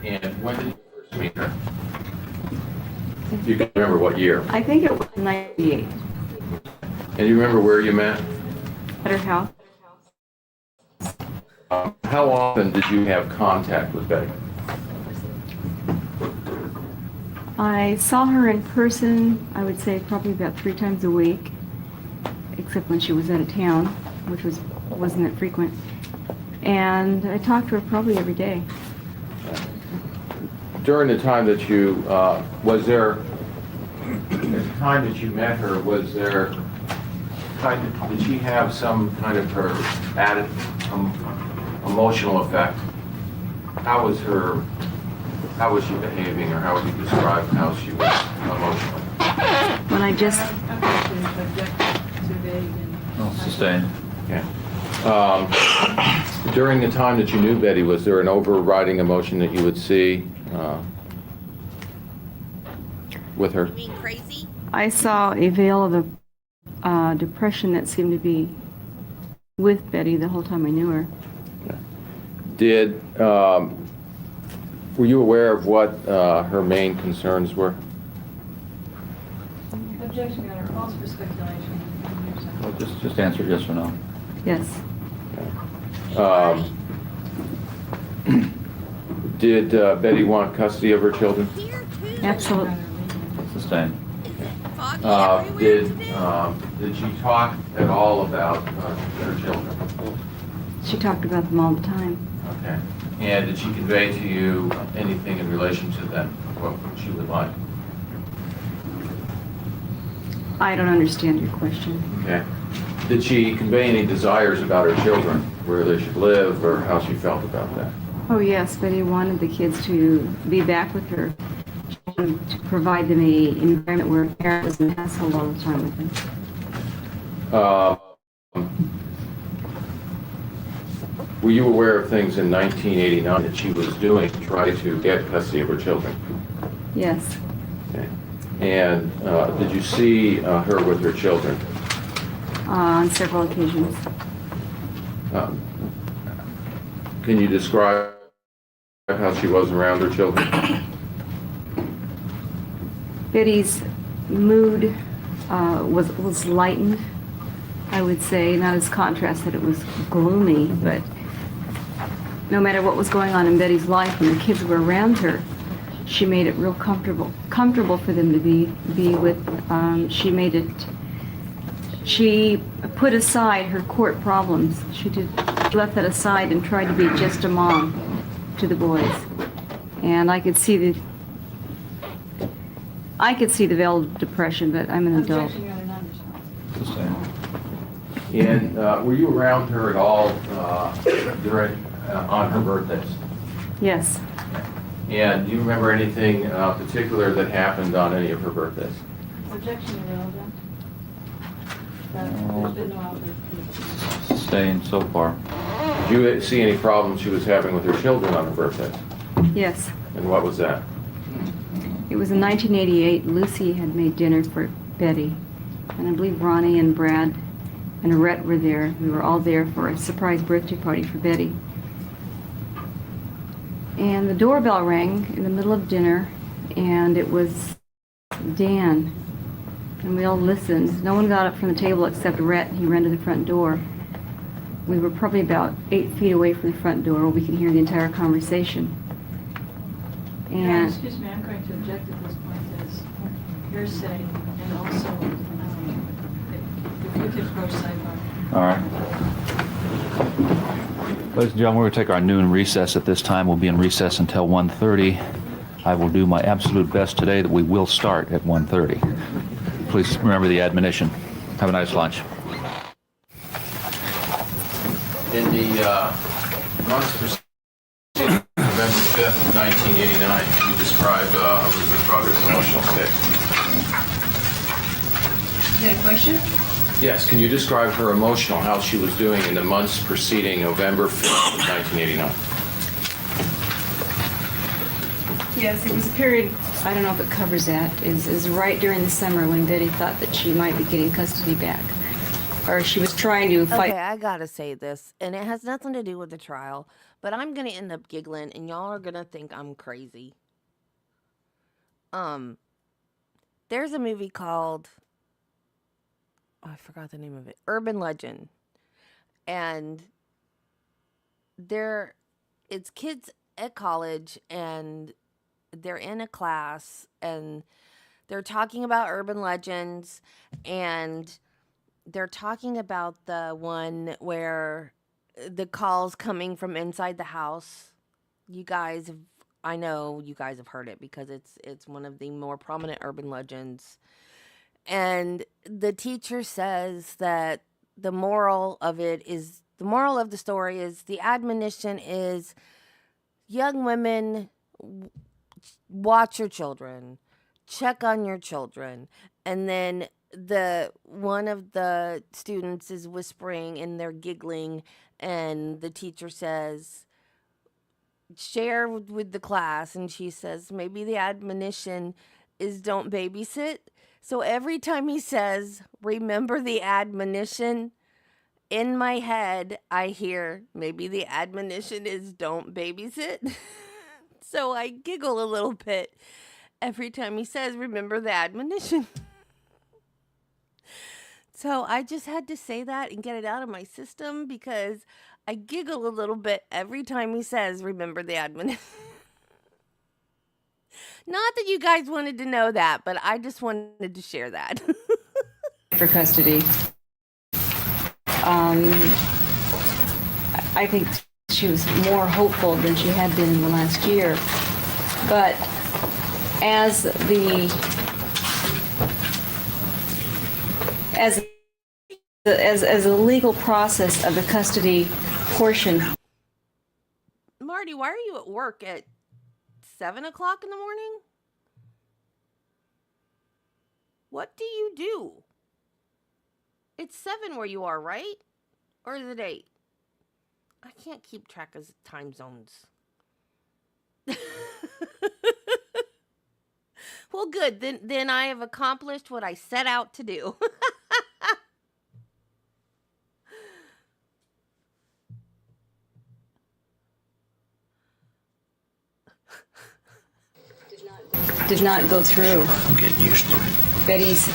And when did you first meet her? If you can remember what year. I think it was 98 And you remember where you met? at her house. How often did you have contact with Betty? I saw her in person, I would say probably about 3 times a week, except when she was out of town, which wasn't that frequent. And I talked to her probably every day. During the time that you, was there, at the time that you met her, was there, did she have some kind of her added emotional effect? How was she behaving, or how would you describe how she was emotionally? When I just, Sustained. Okay. During the time that you knew Betty, was there an overriding emotion that you would see with her? You mean crazy? I saw a veil of depression that seemed to be with Betty the whole time I knew her. Were you aware of what her main concerns were? Objection, Your Honor, calls for speculation. Well, just answer yes or no. Yes. Did Betty want custody of her children? Here too. Absolutely. Sustained. Foggy everywhere today. Did she talk at all about her children? She talked about them all the time. Okay. And did she convey to you anything in relation to them, what she would like? I don't understand your question. Okay. Did she convey any desires about her children, where they should live, or how she felt about that? Oh, yes, Betty wanted the kids to be back with her. She wanted to provide them an environment where a parent was in the household all the time with them. Were you aware of things in 1989 that she was doing to try to get custody of her children? Yes. Okay. And did you see her with her children? On several occasions. Can you describe how she was around her children? Betty's mood was lightened, I would say, not as contrast that it was gloomy, but no matter what was going on in Betty's life when the kids were around her, she made it real comfortable for them to be with. She put aside her court problems. She left that aside and tried to be just a mom to the boys. And I could see the veil of depression, but I'm an adult. Objection, Your Honor, non-responsive. Sustained. And were you around her at all on her birthdays? Yes. And do you remember anything particular that happened on any of her birthdays? Objection, Your Honor. There's been no outbreak. Sustained so far. Did you see any problems she was having with her children on her birthdays? Yes. And what was that? It was in 1988. Lucy had made dinner for Betty. And I believe Ronnie and Brad and Rhett were there. We were all there for a surprise birthday party for Betty. And the doorbell rang in the middle of dinner, and it was Dan. And we all listened. No one got up from the table except Rhett. He ran to the front door. We were probably about 8 feet away from the front door where we could hear the entire conversation. And Excuse me, I'm going to object at this point as hearsay, and also, if we could approach sidebar. All right. Ladies and gentlemen, we're going to take our noon recess at this time. We'll be in recess until 1:30. I will do my absolute best today that we will start at 1:30. Please remember the admonition. Have a nice lunch. In the months preceding November 5th, 1989, you described Elisabeth Broderick's emotional state. Is that a question? Yes, can you describe her emotional, how she was doing in the months preceding November 5th, 1989? yes, it was a period, I don't know if it covers that, is right during the summer when Betty thought that she might be getting custody back. Or she was trying to fight. Okay, I gotta say this, and it has nothing to do with the trial, but I'm gonna end up giggling, and y'all are gonna think I'm crazy. There's a movie called, oh, I forgot the name of it, Urban Legend, and it's kids at college, and they're in a class, and they're talking about urban legends, and they're talking about the one where the calls coming from inside the house. I know you guys have heard it because it's one of the more prominent urban legends. And the teacher says that the moral of the story is the admonition is young women, watch your children, check on your children. And then one of the students is whispering and they're giggling, and the teacher says, share with the class, and she says, maybe the admonition is don't babysit. So every time he says, remember the admonition, in my head, I hear, maybe the admonition is don't babysit. So I giggle a little bit every time he says, remember the admonition. So I just had to say that and get it out of my system because I giggle a little bit every time he says, remember the admonition. Not that you guys wanted to know that, but I just wanted to share that. For custody. I think she was more hopeful than she had been in the last year. But as a legal process of the custody portion. Marty, why are you at work at 7 o'clock in the morning? What do you do? It's 7 where you are, right? Or is it 8? I can't keep track of time zones. Well, good. Then I have accomplished what I set out to do. Did not go through. I'm getting used to it. Betty's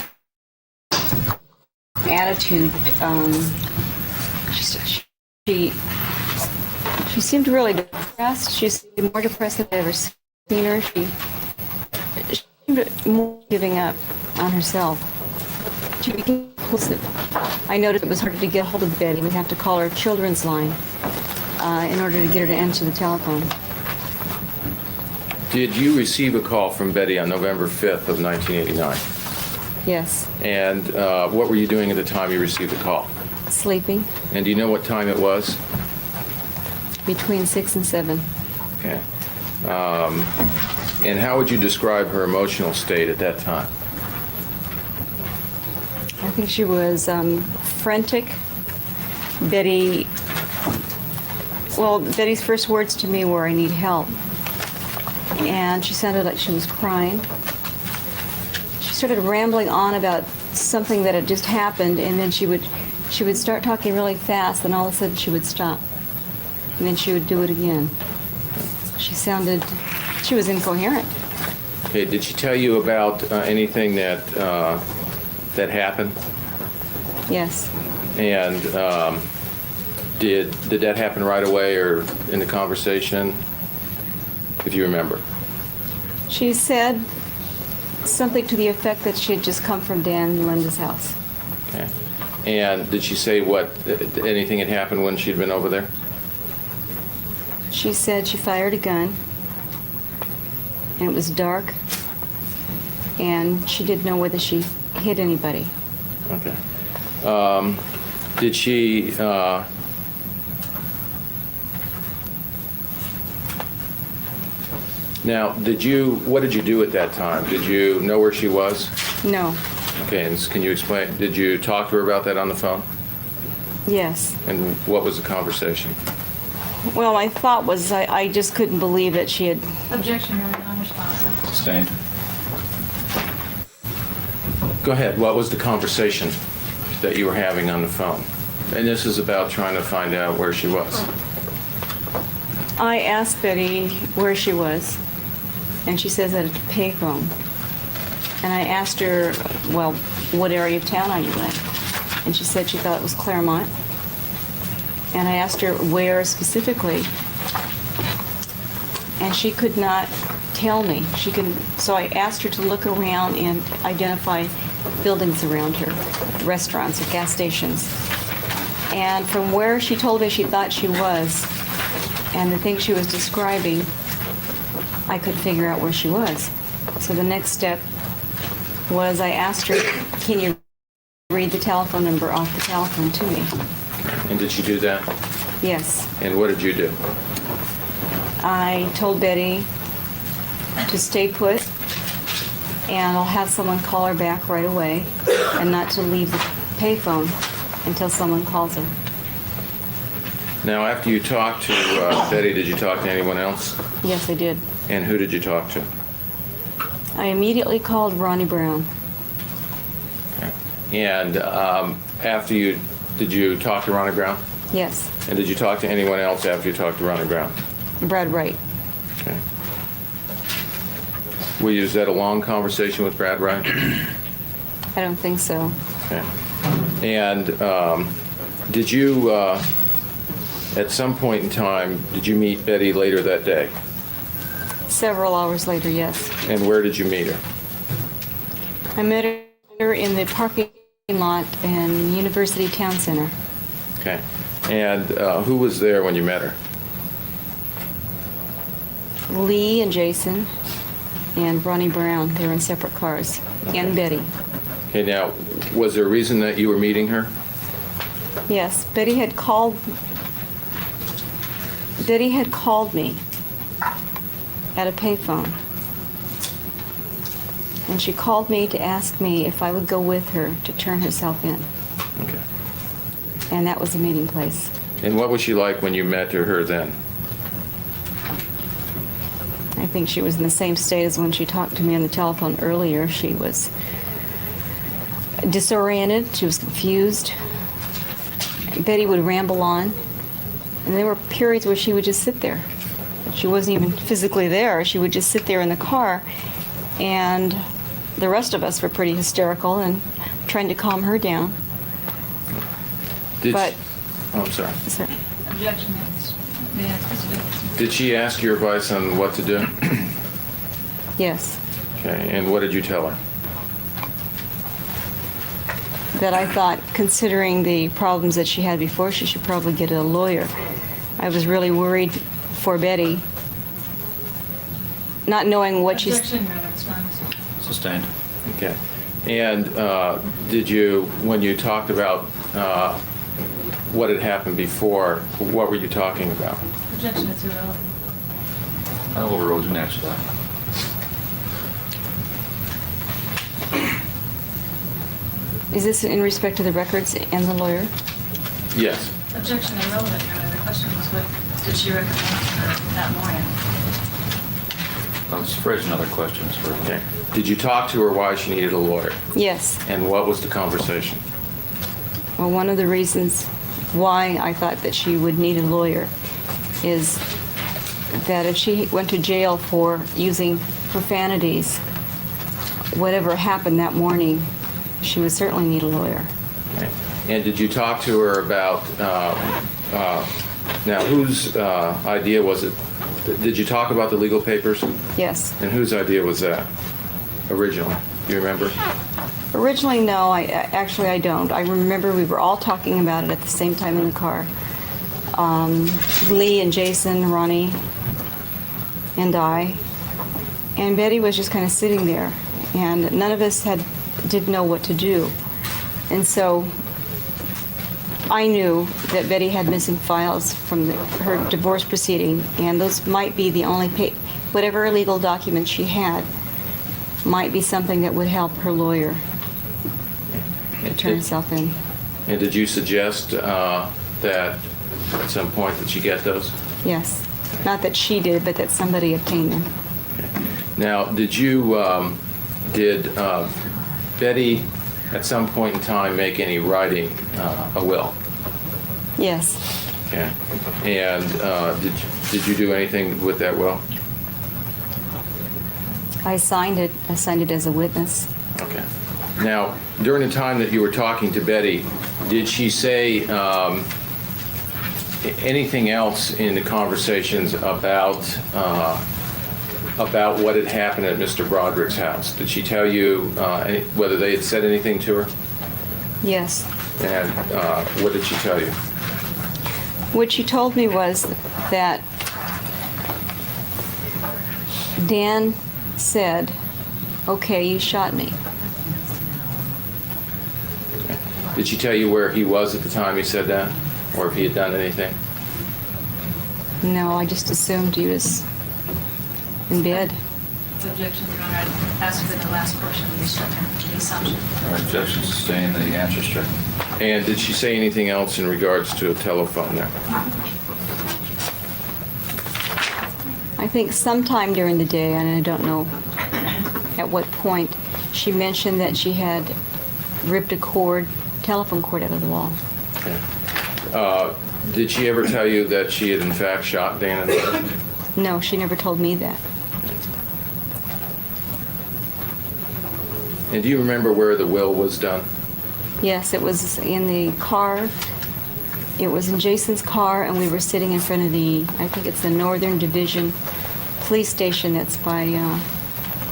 attitude, she seemed really depressed. She seemed more depressed than I've ever seen her. She seemed more giving up on herself. She became impulsive. I noticed it was harder to get hold of Betty. We'd have to call her children's line in order to get her to answer the telephone. Did you receive a call from Betty on November 5th of 1989? Yes. And what were you doing at the time you received the call? Sleeping. And do you know what time it was? Between 6 and 7. Okay. And how would you describe her emotional state at that time? I think she was frantic. Betty's first words to me were, I need help. And she sounded like she was crying. She started rambling on about something that had just happened, and then she would start talking really fast, and all of a sudden she would stop. And then she would do it again. She was incoherent. Okay, did she tell you about anything that happened? Yes. And did that happen right away or in the conversation, if you remember? She said something to the effect that she had just come from Dan and Linda's house. Okay. And did she say anything had happened when she'd been over there? She said she fired a gun, and it was dark, and she didn't know whether she hit anybody. Okay. Did she, now, what did you do at that time? Did you know where she was? No. Okay, and can you explain, did you talk to her about that on the phone? Yes. And what was the conversation? Well, my thought was I just couldn't believe that she had... Objection, really non-responsive. Sustained. Go ahead, what was the conversation that you were having on the phone? And this is about trying to find out where she was. I asked Betty where she was, and she says at a payphone. And I asked her, well, what area of town are you in? And she said she thought it was Claremont. And I asked her where specifically, and she could not tell me. So I asked her to look around and identify buildings around her, restaurants or gas stations. And from where she told me she thought she was, and the thing she was describing, I could figure out where she was. So the next step was I asked her, can you read the telephone number off the telephone to me? And did she do that? Yes. And what did you do? I told Betty to stay put, and I'll have someone call her back right away, and not to leave the payphone until someone calls her. Now, after you talked to Betty, did you talk to anyone else? Yes, I did. And who did you talk to? I immediately called Ronnie Brown. Okay. And did you talk to Ronnie Brown? Yes. And did you talk to anyone else after you talked to Ronnie Brown? Brad Wright. Okay. Was that a long conversation with Brad Wright? I don't think so. Okay. And did you, at some point in time, did you meet Betty later that day? Several hours later, yes. And where did you meet her? I met her in the parking lot in University Town Center. Okay. And who was there when you met her? Lee and Jason and Ronnie Brown. They were in separate cars. Okay. And Betty. Okay, now, was there a reason that you were meeting her? Yes, Betty had called me at a payphone. And she called me to ask me if I would go with her to turn herself in. Okay. And that was the meeting place. And what was she like when you met her then? I think she was in the same state as when she talked to me on the telephone earlier. She was disoriented. She was confused. Betty would ramble on. And there were periods where she would just sit there. She wasn't even physically there. She would just sit there in the car. And the rest of us were pretty hysterical and trying to calm her down. Oh, I'm sorry. Sorry. Objection. May I specific? Did she ask your advice on what to do? Yes. Okay, and what did you tell her? That I thought, considering the problems that she had before, she should probably get a lawyer. I was really worried for Betty, not knowing what she's... Objection, Your Honor, responsive. Sustained. Okay. And did you, when you talked about what had happened before, what were you talking about? Objection, it's irrelevant. I overruled you next to that. Is this in respect to the records and the lawyer? Yes. Objection, irrelevant, Your Honor. The question was what did she recommend to her that morning? Let's phrase another question for Okay. Did you talk to her why she needed a lawyer? Yes. And what was the conversation? Well, one of the reasons why I thought that she would need a lawyer is that if she went to jail for using profanities, whatever happened that morning, she would certainly need a lawyer. Okay. And did you talk to her about, now whose idea was it? Did you talk about the legal papers? Yes. And whose idea was that originally? Do you remember? Originally, no. Actually, I don't. I remember we were all talking about it at the same time in the car. Lee and Jason, Ronnie, and I. And Betty was just kind of sitting there, and none of us didn't know what to do. And so I knew that Betty had missing files from her divorce proceeding, and those might be the only whatever illegal documents she had might be something that would help her lawyer to turn herself in. And did you suggest that at some point that she get those? Yes. Not that she did, but that somebody obtained them. Now, did Betty at some point in time make any writing a will? Yes. Okay. And did you do anything with that will? I signed it. I signed it as a witness. Okay. Now, during the time that you were talking to Betty, did she say anything else in the conversations about what had happened at Mr. Broderick's house? Did she tell you whether they had said anything to her? Yes. And what did she tell you? What she told me was that Dan said, "Okay, you shot me." Did she tell you where he was at the time he said that? Or if he had done anything? No, I just assumed he was in bed. Objection, Your Honor. I'd ask for the last portion of the instruction, the assumption. All right, objection sustained, the answer stricken. And did she say anything else in regards to a telephone there? I think sometime during the day, and I don't know at what point, she mentioned that she had ripped a telephone cord out of the wall. Okay. Did she ever tell you that she had in fact shot Dan in the head? No, she never told me that. And do you remember where the will was done? Yes, it was in the car. It was in Jason's car, and we were sitting in front of I think it's the Northern Division police station that's by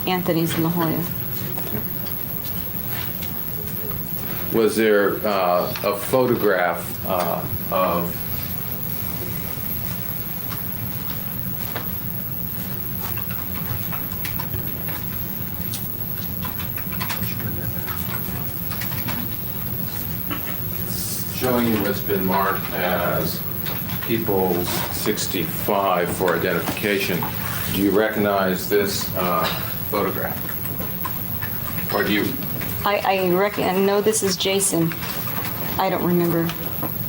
Anthony's in La Jolla. Was there a photograph of showing you what's been marked as People's 65 for identification? Do you recognize this photograph? Or do you? I know this is Jason. I don't remember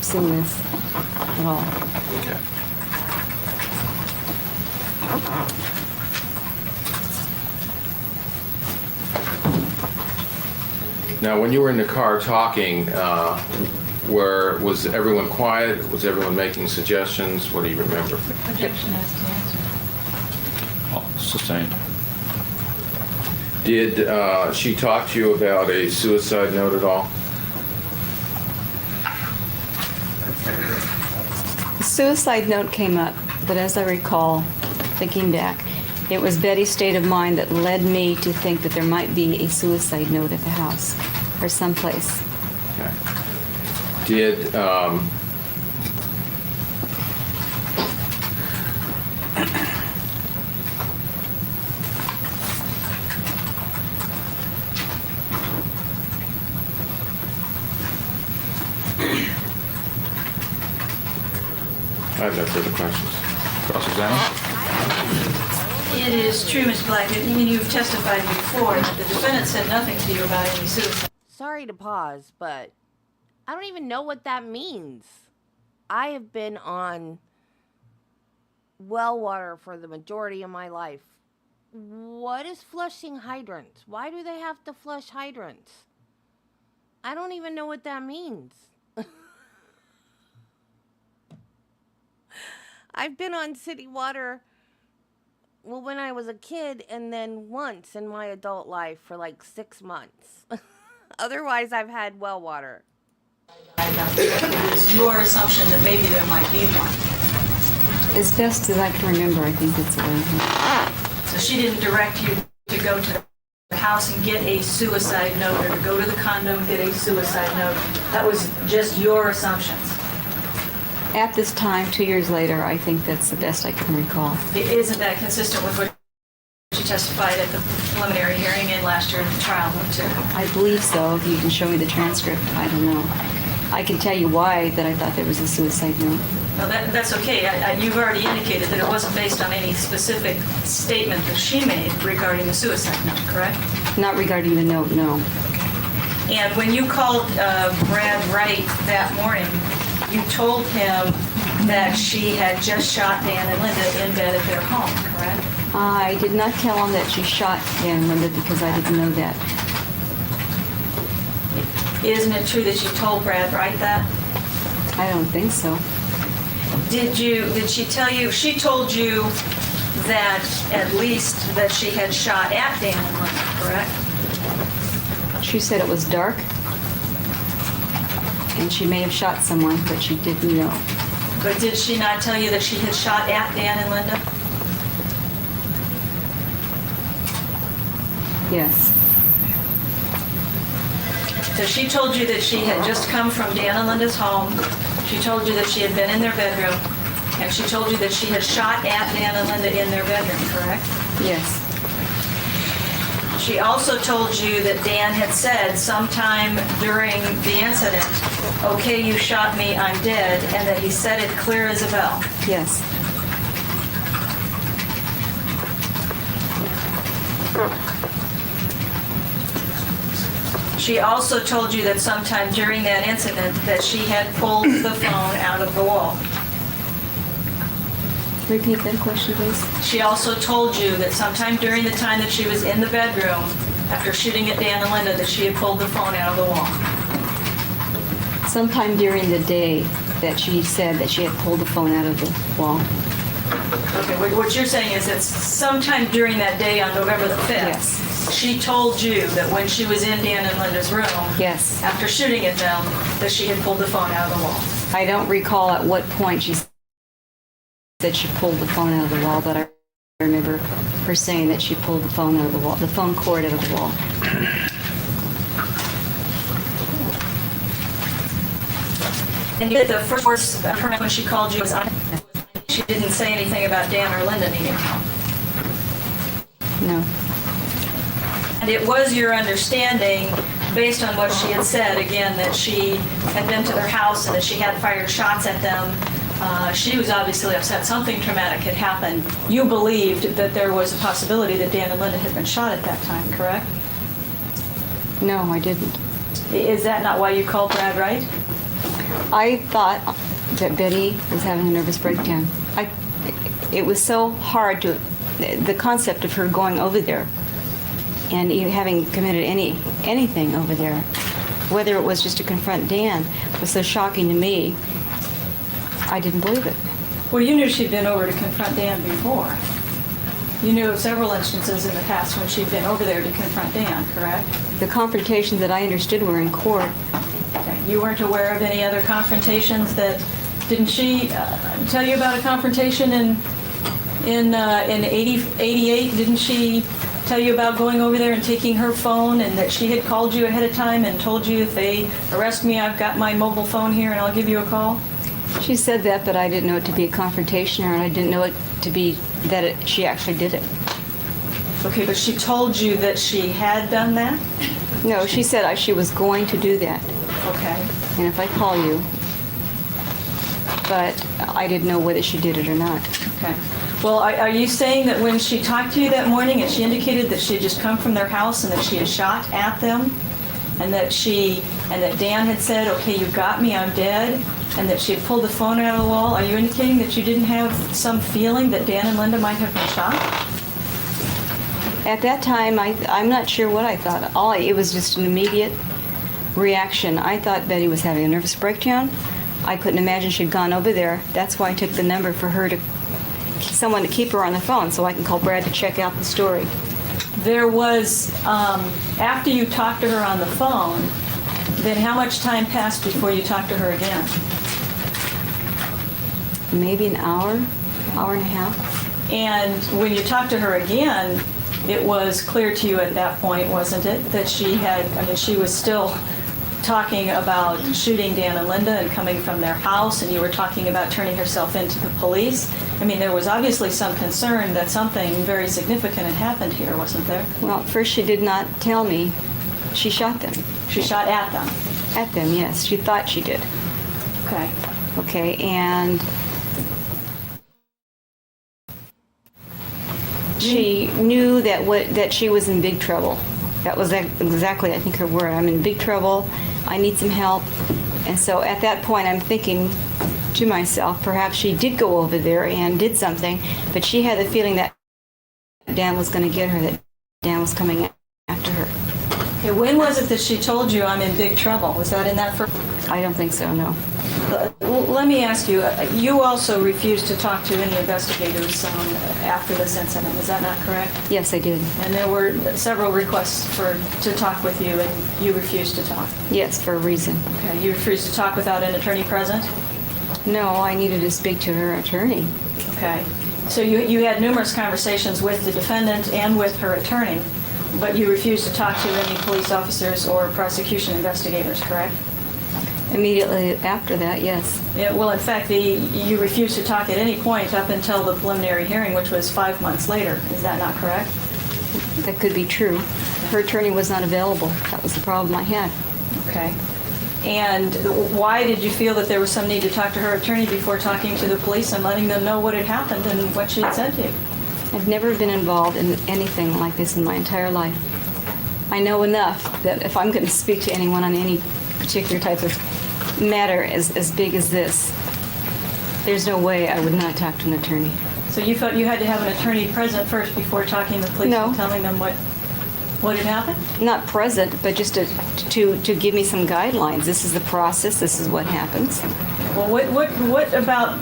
seeing this at all. Okay. Now, when you were in the car talking, was everyone quiet? Was everyone making suggestions? What do you remember? Objection as to answer. Oh, sustained. Did she talk to you about a suicide note at all? The suicide note came up, but as I recall, thinking back, it was Betty's state of mind that led me to think that there might be a suicide note at the house or someplace. Okay. Did I have no further questions. Cross-examine? It is true, Ms. Black, and you've testified before that the defendant said nothing to you about any suicide. Sorry to pause, but I don't even know what that means. I have been on well water for the majority of my life. What is flushing hydrants? Why do they have to flush hydrants? I don't even know what that means. I've been on city water Well, when I was a kid, and then once in my adult life for like 6 months. Otherwise, I've had well water. It was your assumption that maybe there might be one. As best as I can remember, I think that's what I heard. So she didn't direct you to go to the house and get a suicide note, or to go to the condo and get a suicide note. That was just your assumptions. At this time, 2 years later, I think that's the best I can recall. Isn't that consistent with what she testified at the preliminary hearing and last year at the trial, too? I believe so. If you can show me the transcript, I don't know. I can tell you why that I thought there was a suicide note. No, that's okay. You've already indicated that it wasn't based on any specific statement that she made regarding the suicide note, correct? Not regarding the note, no. And when you called Brad Wright that morning, you told him that she had just shot Dan and Linda in bed at their home, correct? I did not tell him that she shot Dan and Linda because I didn't know that. Isn't it true that you told Brad Wright that? I don't think so. Did she tell you, she told you that at least that she had shot at Dan and Linda, correct? She said it was dark, and she may have shot someone, but she didn't know. But did she not tell you that she had shot at Dan and Linda? Yes. So she told you that she had just come from Dan and Linda's home. She told you that she had been in their bedroom. And she told you that she had shot at Dan and Linda in their bedroom, correct? Yes. She also told you that Dan had said sometime during the incident, "Okay, you shot me, I'm dead," and that he said it clear as a bell. Yes. She also told you that sometime during that incident that she had pulled the phone out of the wall. Repeat that question, please. She also told you that sometime during the time that she was in the bedroom, after shooting at Dan and Linda, that she had pulled the phone out of the wall. Sometime during the day that she said that she had pulled the phone out of the wall. Okay, what you're saying is that sometime during that day on November the 5th, Yes. she told you that when she was in Dan and Linda's room, Yes. after shooting at them, that she had pulled the phone out of the wall. I don't recall at what point she said she pulled the phone out of the wall, but I remember her saying that she pulled the phone out of the wall, the phone cord out of the wall. And the first words of her when she called you was, she didn't say anything about Dan or Linda needing help. No. And it was your understanding, based on what she had said, again, that she had been to their house and that she had fired shots at them. She was obviously upset. Something traumatic had happened. You believed that there was a possibility that Dan and Linda had been shot at that time, correct? No, I didn't. Is that not why you called Brad Wright? I thought that Betty was having a nervous breakdown. It was so hard to, the concept of her going over there and even having committed anything over there, whether it was just to confront Dan, was so shocking to me. I didn't believe it. Well, you knew she'd been over to confront Dan before. You knew of several instances in the past when she'd been over there to confront Dan, correct? The confrontations that I understood were in court. Okay. You weren't aware of any other confrontations that, didn't she tell you about a confrontation in 88? Didn't she tell you about going over there and taking her phone, and that she had called you ahead of time and told you, if they arrest me, I've got my mobile phone here and I'll give you a call? She said that, but I didn't know it to be a confrontation, or I didn't know it to be that she actually did it. Okay, but she told you that she had done that? No, she said she was going to do that. Okay. And if I call you, but I didn't know whether she did it or not. Okay. Well, are you saying that when she talked to you that morning and she indicated that she had just come from their house and that she had shot at them, and that Dan had said, "Okay, you got me, I'm dead," and that she had pulled the phone out of the wall, are you indicating that you didn't have some feeling that Dan and Linda might have been shot? At that time, I'm not sure what I thought. It was just an immediate reaction. I thought Betty was having a nervous breakdown. I couldn't imagine she'd gone over there. That's why I took the number for her to someone to keep her on the phone so I can call Brad to check out the story. There was, after you talked to her on the phone, then how much time passed before you talked to her again? Maybe an hour, hour and a half. And when you talked to her again, it was clear to you at that point, wasn't it, that she was still talking about shooting Dan and Linda and coming from their house, and you were talking about turning herself into the police. I mean, there was obviously some concern that something very significant had happened here, wasn't there? Well, at first she did not tell me. She shot them. She shot at them. At them, yes. She thought she did. Okay. Okay, and she knew that she was in big trouble. That was exactly, I think, her word. I'm in big trouble. I need some help. And so at that point, I'm thinking to myself, perhaps she did go over there and did something, but she had the feeling that Dan was going to get her, that Dan was coming after her. Okay, when was it that she told you, I'm in big trouble? Was that in that first? I don't think so, no. Let me ask you, you also refused to talk to any investigators after this incident, is that not correct? Yes, I did. And there were several requests to talk with you, and you refused to talk. Yes, for a reason. Okay, you refused to talk without an attorney present? No, I needed to speak to her attorney. Okay. So you had numerous conversations with the defendant and with her attorney, but you refused to talk to any police officers or prosecution investigators, correct? Immediately after that, yes. Yeah, well, in fact, you refused to talk at any point up until the preliminary hearing, which was 5 months later. Is that not correct? That could be true. Her attorney was not available. That was the problem I had. Okay. And why did you feel that there was some need to talk to her attorney before talking to the police and letting them know what had happened and what she had said to you? I've never been involved in anything like this in my entire life. I know enough that if I'm going to speak to anyone on any particular type of matter as big as this, there's no way I would not talk to an attorney. So you felt you had to have an attorney present first before talking to the police No. and telling them what had happened? Not present, but just to give me some guidelines. This is the process. This is what happens. Well, what about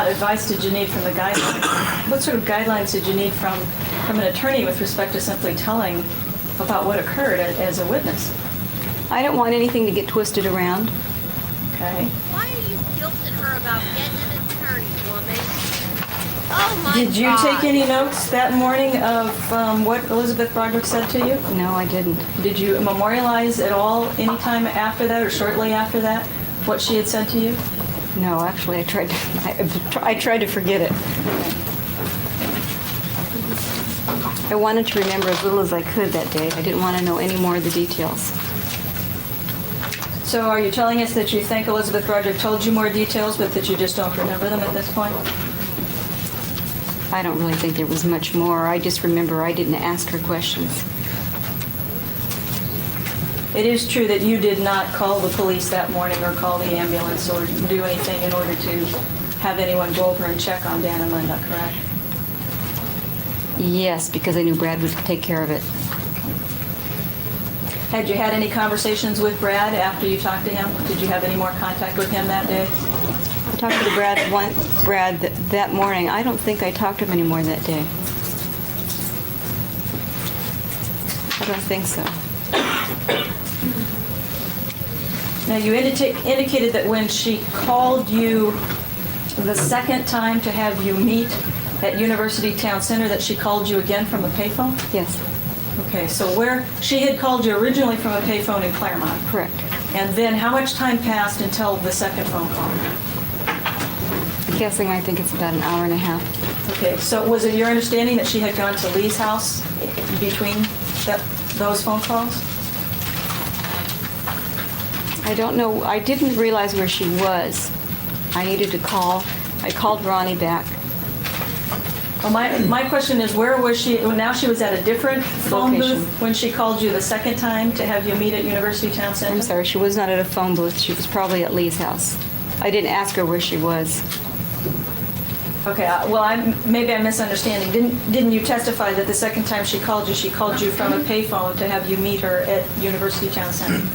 advice did you need from the guidelines? What sort of guidelines did you need from an attorney with respect to simply telling about what occurred as a witness? I don't want anything to get twisted around. Okay. Why are you guilting her about getting an attorney, woman? Oh my Did you God. take any notes that morning of what Elisabeth Broderick said to you? No, I didn't. Did you memorialize at all any time after that or shortly after that what she had said to you? No, actually, I tried to forget it. I wanted to remember as little as I could that day. I didn't want to know any more of the details. So are you telling us that you think Elisabeth Broderick told you more details, but that you just don't remember them at this point? I don't really think there was much more. I just remember I didn't ask her questions. It is true that you did not call the police that morning or call the ambulance or do anything in order to have anyone go over and check on Dan and Linda, correct? Yes, because I knew Brad would take care of it. Had you had any conversations with Brad after you talked to him? Did you have any more contact with him that day? I talked to Brad that morning. I don't think I talked to him anymore that day. I don't think so. Now, you indicated that when she called you the second time to have you meet at University Town Center, that she called you again from a payphone? Yes, Okay, so she had called you originally from a payphone in Claremont. correct. And then how much time passed until the second phone call? I'm guessing I think it's about an hour and a half. Okay, so was it your understanding that she had gone to Lee's house between those phone calls? I don't know. I didn't realize where she was. I needed to call. I called Ronnie back. Well, my question is, where was she? Well, now she was at a different phone Location. booth when she called you the second time to have you meet at University Town Center? I'm sorry, she was not at a phone booth. She was probably at Lee's house. I didn't ask her where she was. Okay, well, maybe I'm misunderstanding. Didn't you testify that the second time she called you from a payphone to have you meet her at University Town Center?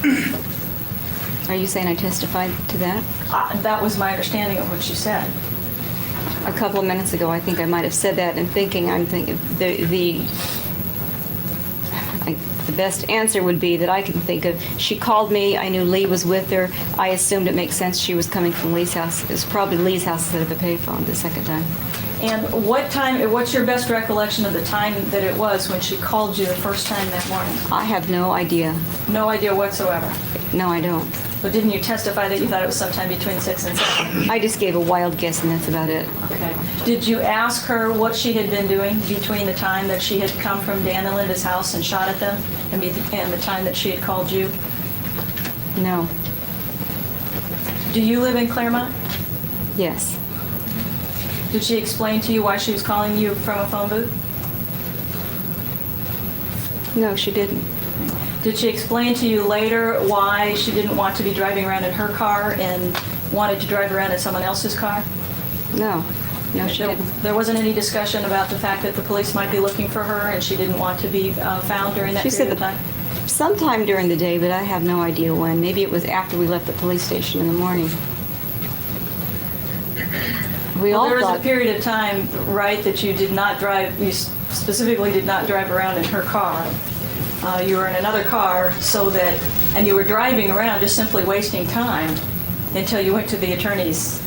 Are you saying I testified to that? That was my understanding of what she said. a couple of minutes ago, I think I might have said that, and I'm thinking the best answer would be that I can think of. She called me. I knew Lee was with her. I assumed it makes sense she was coming from Lee's house. It was probably Lee's house instead of the payphone the second time. And what's your best recollection of the time that it was when she called you the first time that morning? I have no idea. No idea whatsoever. No, I don't. But didn't you testify that you thought it was sometime between 6 and 7? I just gave a wild guess, and that's about it. Okay. Did you ask her what she had been doing between the time that she had come from Dan and Linda's house and shot at them and the time that she had called you? No. Do you live in Claremont? Yes. Did she explain to you why she was calling you from a phone booth? No, she didn't. Did she explain to you later why she didn't want to be driving around in her car and wanted to drive around in someone else's car? No. No, she didn't. There wasn't any discussion about the fact that the police might be looking for her and she didn't want to be found during that She period said of time? sometime during the day, but I have no idea when. Maybe it was after we left the police station in the morning. We all There was thought, a period of time, right, that you did not drive, you specifically did not drive around in her car. You were in another car and you were driving around just simply wasting time until you went to the attorney's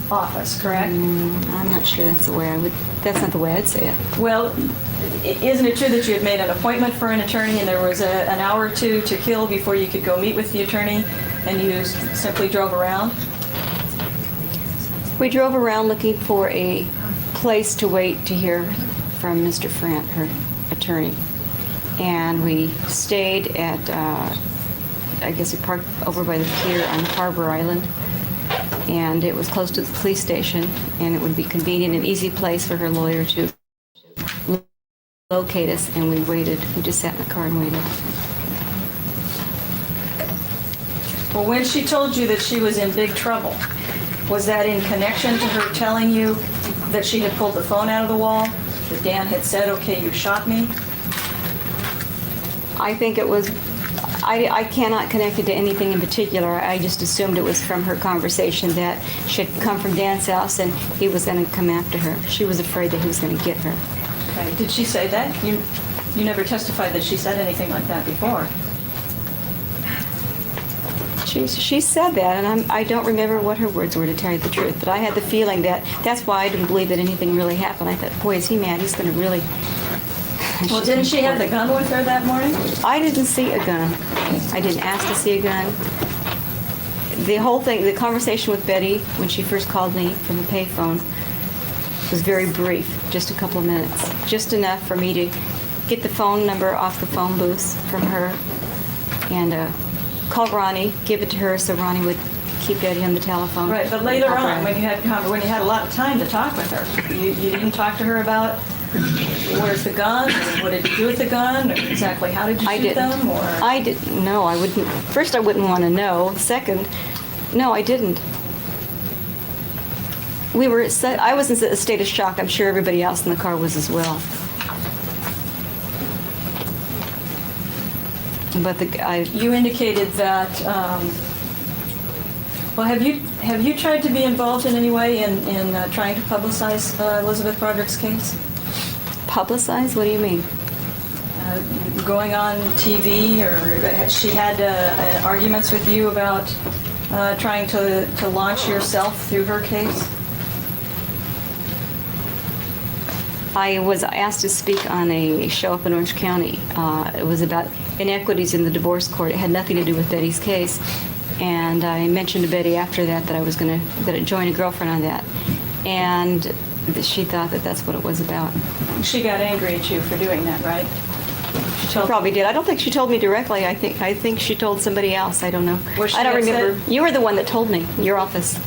office, correct? I'm not sure that's not the way I'd say it. Well, isn't it true that you had made an appointment for an attorney and there was an hour or two to kill before you could go meet with the attorney and you simply drove around? We drove around looking for a place to wait to hear from Mr. Frant, her attorney. And we stayed at, I guess we parked over by the pier on Harbor Island. And it was close to the police station, and it would be convenient and easy place for her lawyer to locate us, and we waited. We just sat in the car and waited. Well, when she told you that she was in big trouble, was that in connection to her telling you that she had pulled the phone out of the wall, that Dan had said, okay, you shot me? I think it was, I cannot connect it to anything in particular. I just assumed it was from her conversation that she had come from Dan's house and he was going to come after her. She was afraid that he was going to get her. Okay. Did she say that? You never testified that she said anything like that before. She said that, and I don't remember what her words were, to tell you the truth, but I had the feeling that that's why I didn't believe that anything really happened. I thought, boy, is he mad? He's going to really... Well, didn't she have the gun with her that morning? I didn't see a gun. I didn't ask to see a gun. The whole thing, the conversation with Betty when she first called me from the payphone was very brief, just a couple of minutes, just enough for me to get the phone number off the phone booth from her and call Ronnie, give it to her so Ronnie would keep Betty on the telephone. Right, but later on, when you had a lot of time to talk with her, you didn't talk to her about where's the gun, what did you do with the gun, or exactly how did you shoot them? Or? I didn't. No, I wouldn't. First, I wouldn't want to know. Second, no, I didn't. I was in a state of shock. I'm sure everybody else in the car was as well. But you indicated that. Well, have you tried to be involved in any way in trying to publicize Elisabeth Broderick's case? Publicize? What do you mean? Going on TV, or has she had arguments with you about trying to launch yourself through her case? I was asked to speak on a show up in Orange County. It was about inequities in the divorce court. It had nothing to do with Betty's case. And I mentioned to Betty after that I was going to join a girlfriend on that. And she thought that that's what it was about. She got angry at you for doing that, right? She probably did. I don't think she told me directly. I think she told somebody else. I don't know. I don't remember. You were the one that told me, your office.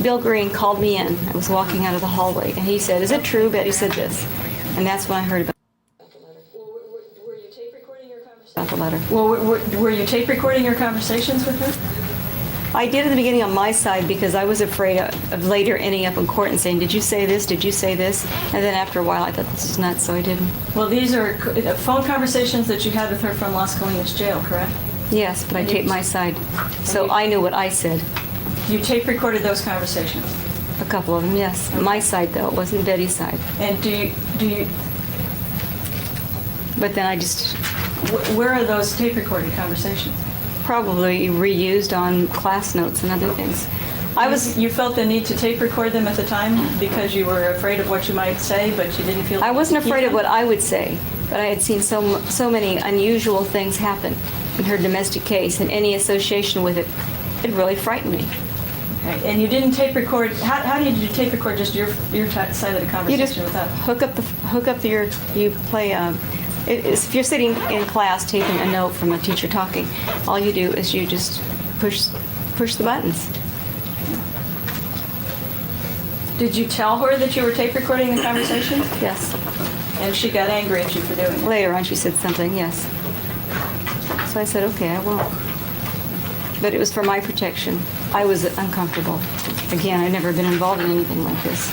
Bill Green called me in. I was walking out of the hallway, and he said, "Is it true?" Betty said this. And that's when I heard about Were you tape recording your conversations? the letter. Well, were you tape recording your conversations with her? I did at the beginning on my side because I was afraid of later ending up in court and saying, "Did you say this? Did you say this?" And then after a while, I thought, this is nuts, so I didn't. Well, these are phone conversations that you had with her from Las Colinas jail, correct? Yes, but I taped my side, so I knew what I said. You tape recorded those conversations? A couple of them, yes. My side, though, it wasn't Betty's side. And do you, But then I just where are those tape recorded conversations? probably reused on class notes and other things. You felt the need to tape record them at the time because you were afraid of what you might say, but you didn't feel. I wasn't keep afraid of them? what I would say, but I had seen so many unusual things happen in her domestic case, and any association with it, it really frightened me. Okay. And you didn't tape record. How did you tape record just your side of the conversation? You just without? you play. If you're sitting in class taking a note from a teacher talking, all you do is you just push the buttons. Did you tell her that you were tape recording the conversation? Yes. And she got angry at you for doing it. Later on, she said something. Yes. So I said, okay, I will. But it was for my protection. I was uncomfortable. Again, I've never been involved in anything like this.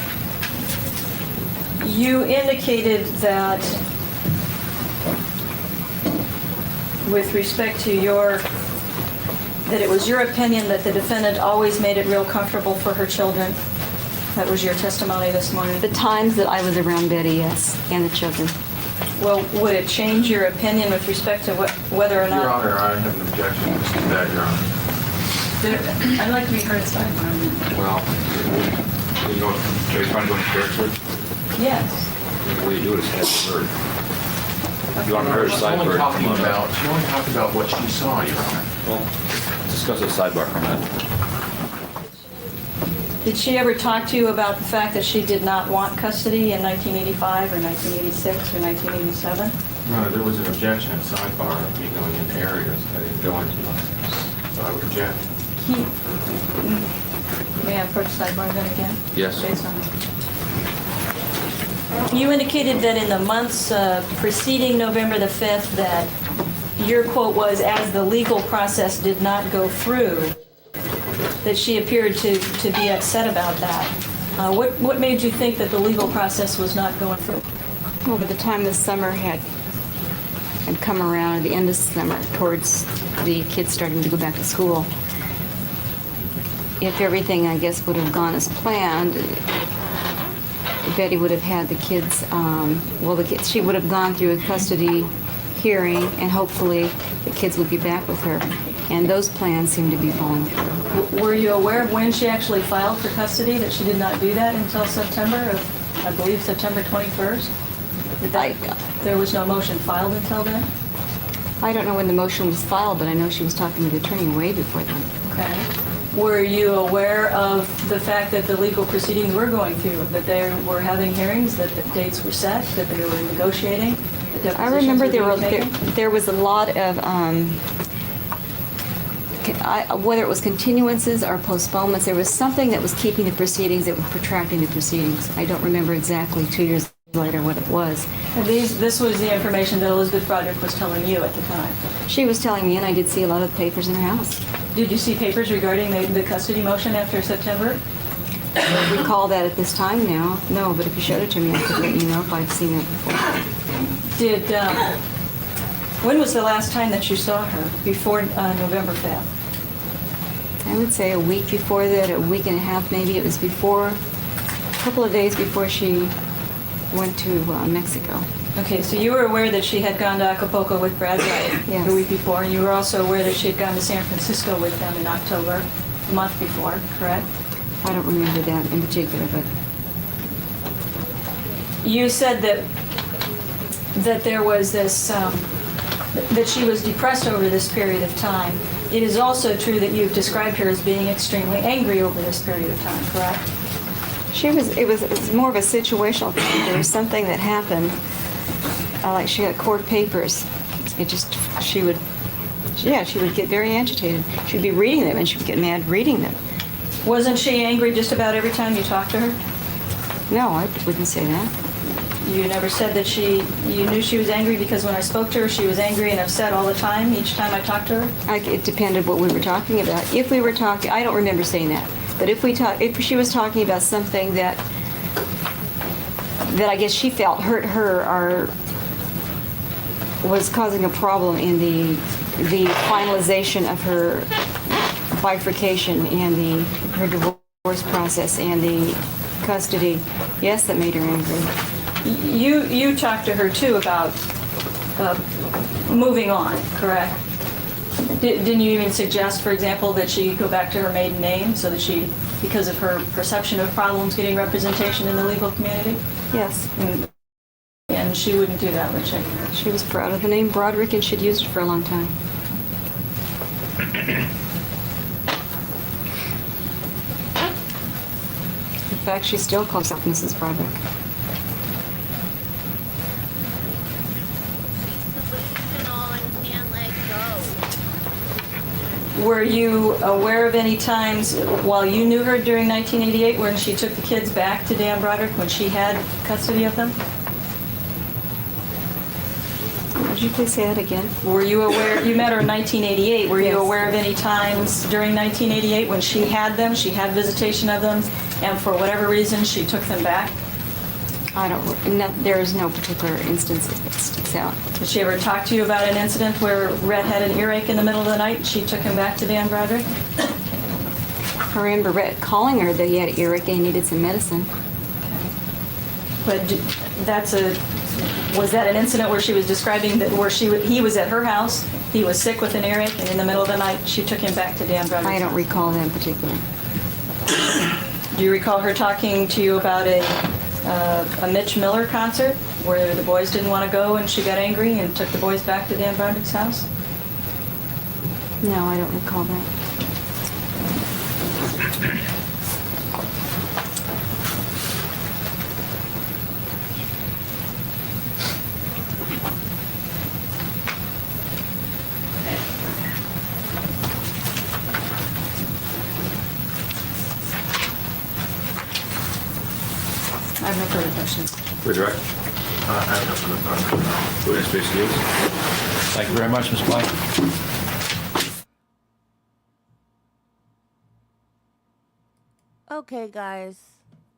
You indicated that with respect to that it was your opinion that the defendant always made it real comfortable for her children. That was your testimony this morning. The times that I was around Betty, yes, and the children. Well, would it change your opinion with respect to whether or not? Your Honor, I have an objection to that, Your Honor. I'd like to be heard sidebar. Well, are you trying to go into character? Yes. The way you do it is have it heard. You want to hear a She only sidebar? talked about what she saw, Your Honor. Well, let's discuss a sidebar for a minute. Did she ever talk to you about the fact that she did not want custody in 1985 or 1986 or 1987? Your Honor, there was an objection at sidebar of me going into areas I didn't go into, so I would object. May I approach sidebar then again? Yes. Based on. You indicated that in the months preceding November the 5th that your quote was, as the legal process did not go through, that she appeared to be upset about that. What made you think that the legal process was not going through? Well, by the time the summer had come around, at the end of summer, towards the kids starting to go back to school, if everything, I guess, would have gone as planned, Betty would have had the kids, she would have gone through a custody hearing, and hopefully the kids would be back with her. And those plans seem to be falling through. Were you aware of when she actually filed for custody, that she did not do that until September of, I believe, September 21st? There was no motion filed until then? I don't know when the motion was filed, but I know she was talking to the attorney way before then. Okay. Were you aware of the fact that the legal proceedings were going through, that they were having hearings, that the dates were set, that they were negotiating? I remember there there was a lot of, whether it was continuances or postponements, there was something that was keeping the proceedings, that was protracting the proceedings. I don't remember exactly 2 years later what it was. This was the information that Elisabeth Broderick was telling you at the time. She was telling me, and I did see a lot of papers in her house. Did you see papers regarding the custody motion after September? I don't recall that at this time now. No, but if you showed it to me, I could let you know if I'd seen it before. When was the last time that you saw her? Before November 5th? I would say a week before that, a week and a half maybe. It was before, a couple of days before she went to Mexico. Okay, so you were aware that she had gone to Acapulco with Brad Wright Yes. the week before, and you were also aware that she had gone to San Francisco with them in October, a month before, correct? I don't remember that in particular, but You said that there was this, that she was depressed over this period of time. It is also true that you've described her as being extremely angry over this period of time, correct? it was more of a situational thing. There was something that happened, like she got court papers. She would get very agitated. She'd be reading them and she would get mad reading them. Wasn't she angry just about every time you talked to her? No, I wouldn't say that. You never said that you knew she was angry because when I spoke to her, she was angry and upset all the time, each time I talked to her? It depended what we were talking about. If we were talking, I don't remember saying that, but if she was talking about something that I guess she felt hurt her or was causing a problem in the finalization of her bifurcation and her divorce, divorce process and the custody, yes, that made her angry. You talked to her too about moving on, correct? Didn't you even suggest, for example, that she go back to her maiden name so that she, because of her perception of problems getting representation in the legal community? Yes. And she wouldn't do that, would she? She was proud of the name Broderick, and she'd used it for a long time. In fact, she still calls herself Mrs. Broderick. Delusional and can't let go. Were you aware of any times while you knew her during 1988 when she took the kids back to Dan Broderick when she had custody of them? Would you please say that again? Were you aware, you met her in 1988, were you Yes. aware of any times during 1988 when she had them, she had visitation of them, and for whatever reason she took them back? I don't, no, there is no particular instance that sticks out. Did she ever talk to you about an incident where Rhett had an earache in the middle of the night and she took him back to Dan Broderick? I remember Rhett calling her that he had earache and he needed some medicine. But was that an incident where she was describing that where he was at her house, he was sick with an earache, and in the middle of the night she took him back to Dan Broderick? I don't recall that in particular. Do you recall her talking to you about a Mitch Miller concert where the boys didn't want to go and she got angry and took the boys back to Dan Broderick's house? No, I don't recall that. I have no further questions. Broderick? I have nothing to talk. Witness face yields. Thank you very much, Ms. Black. Okay, guys,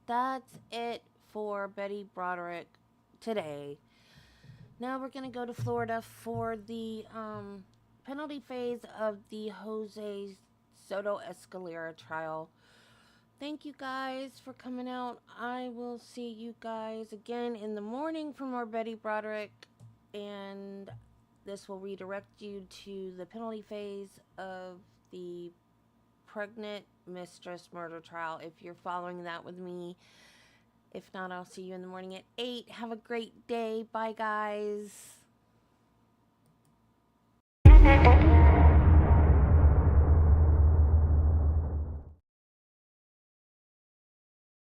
that's it for Betty Broderick today. Now we're gonna go to Florida for the penalty phase of the Jose Soto Escalera trial. Thank you guys for coming out. I will see you guys again in the morning for more Betty Broderick, and this will redirect you to the penalty phase of the pregnant mistress murder trial if you're following that with me. If not, I'll see you in the morning at 8. Have a great day. Bye, guys.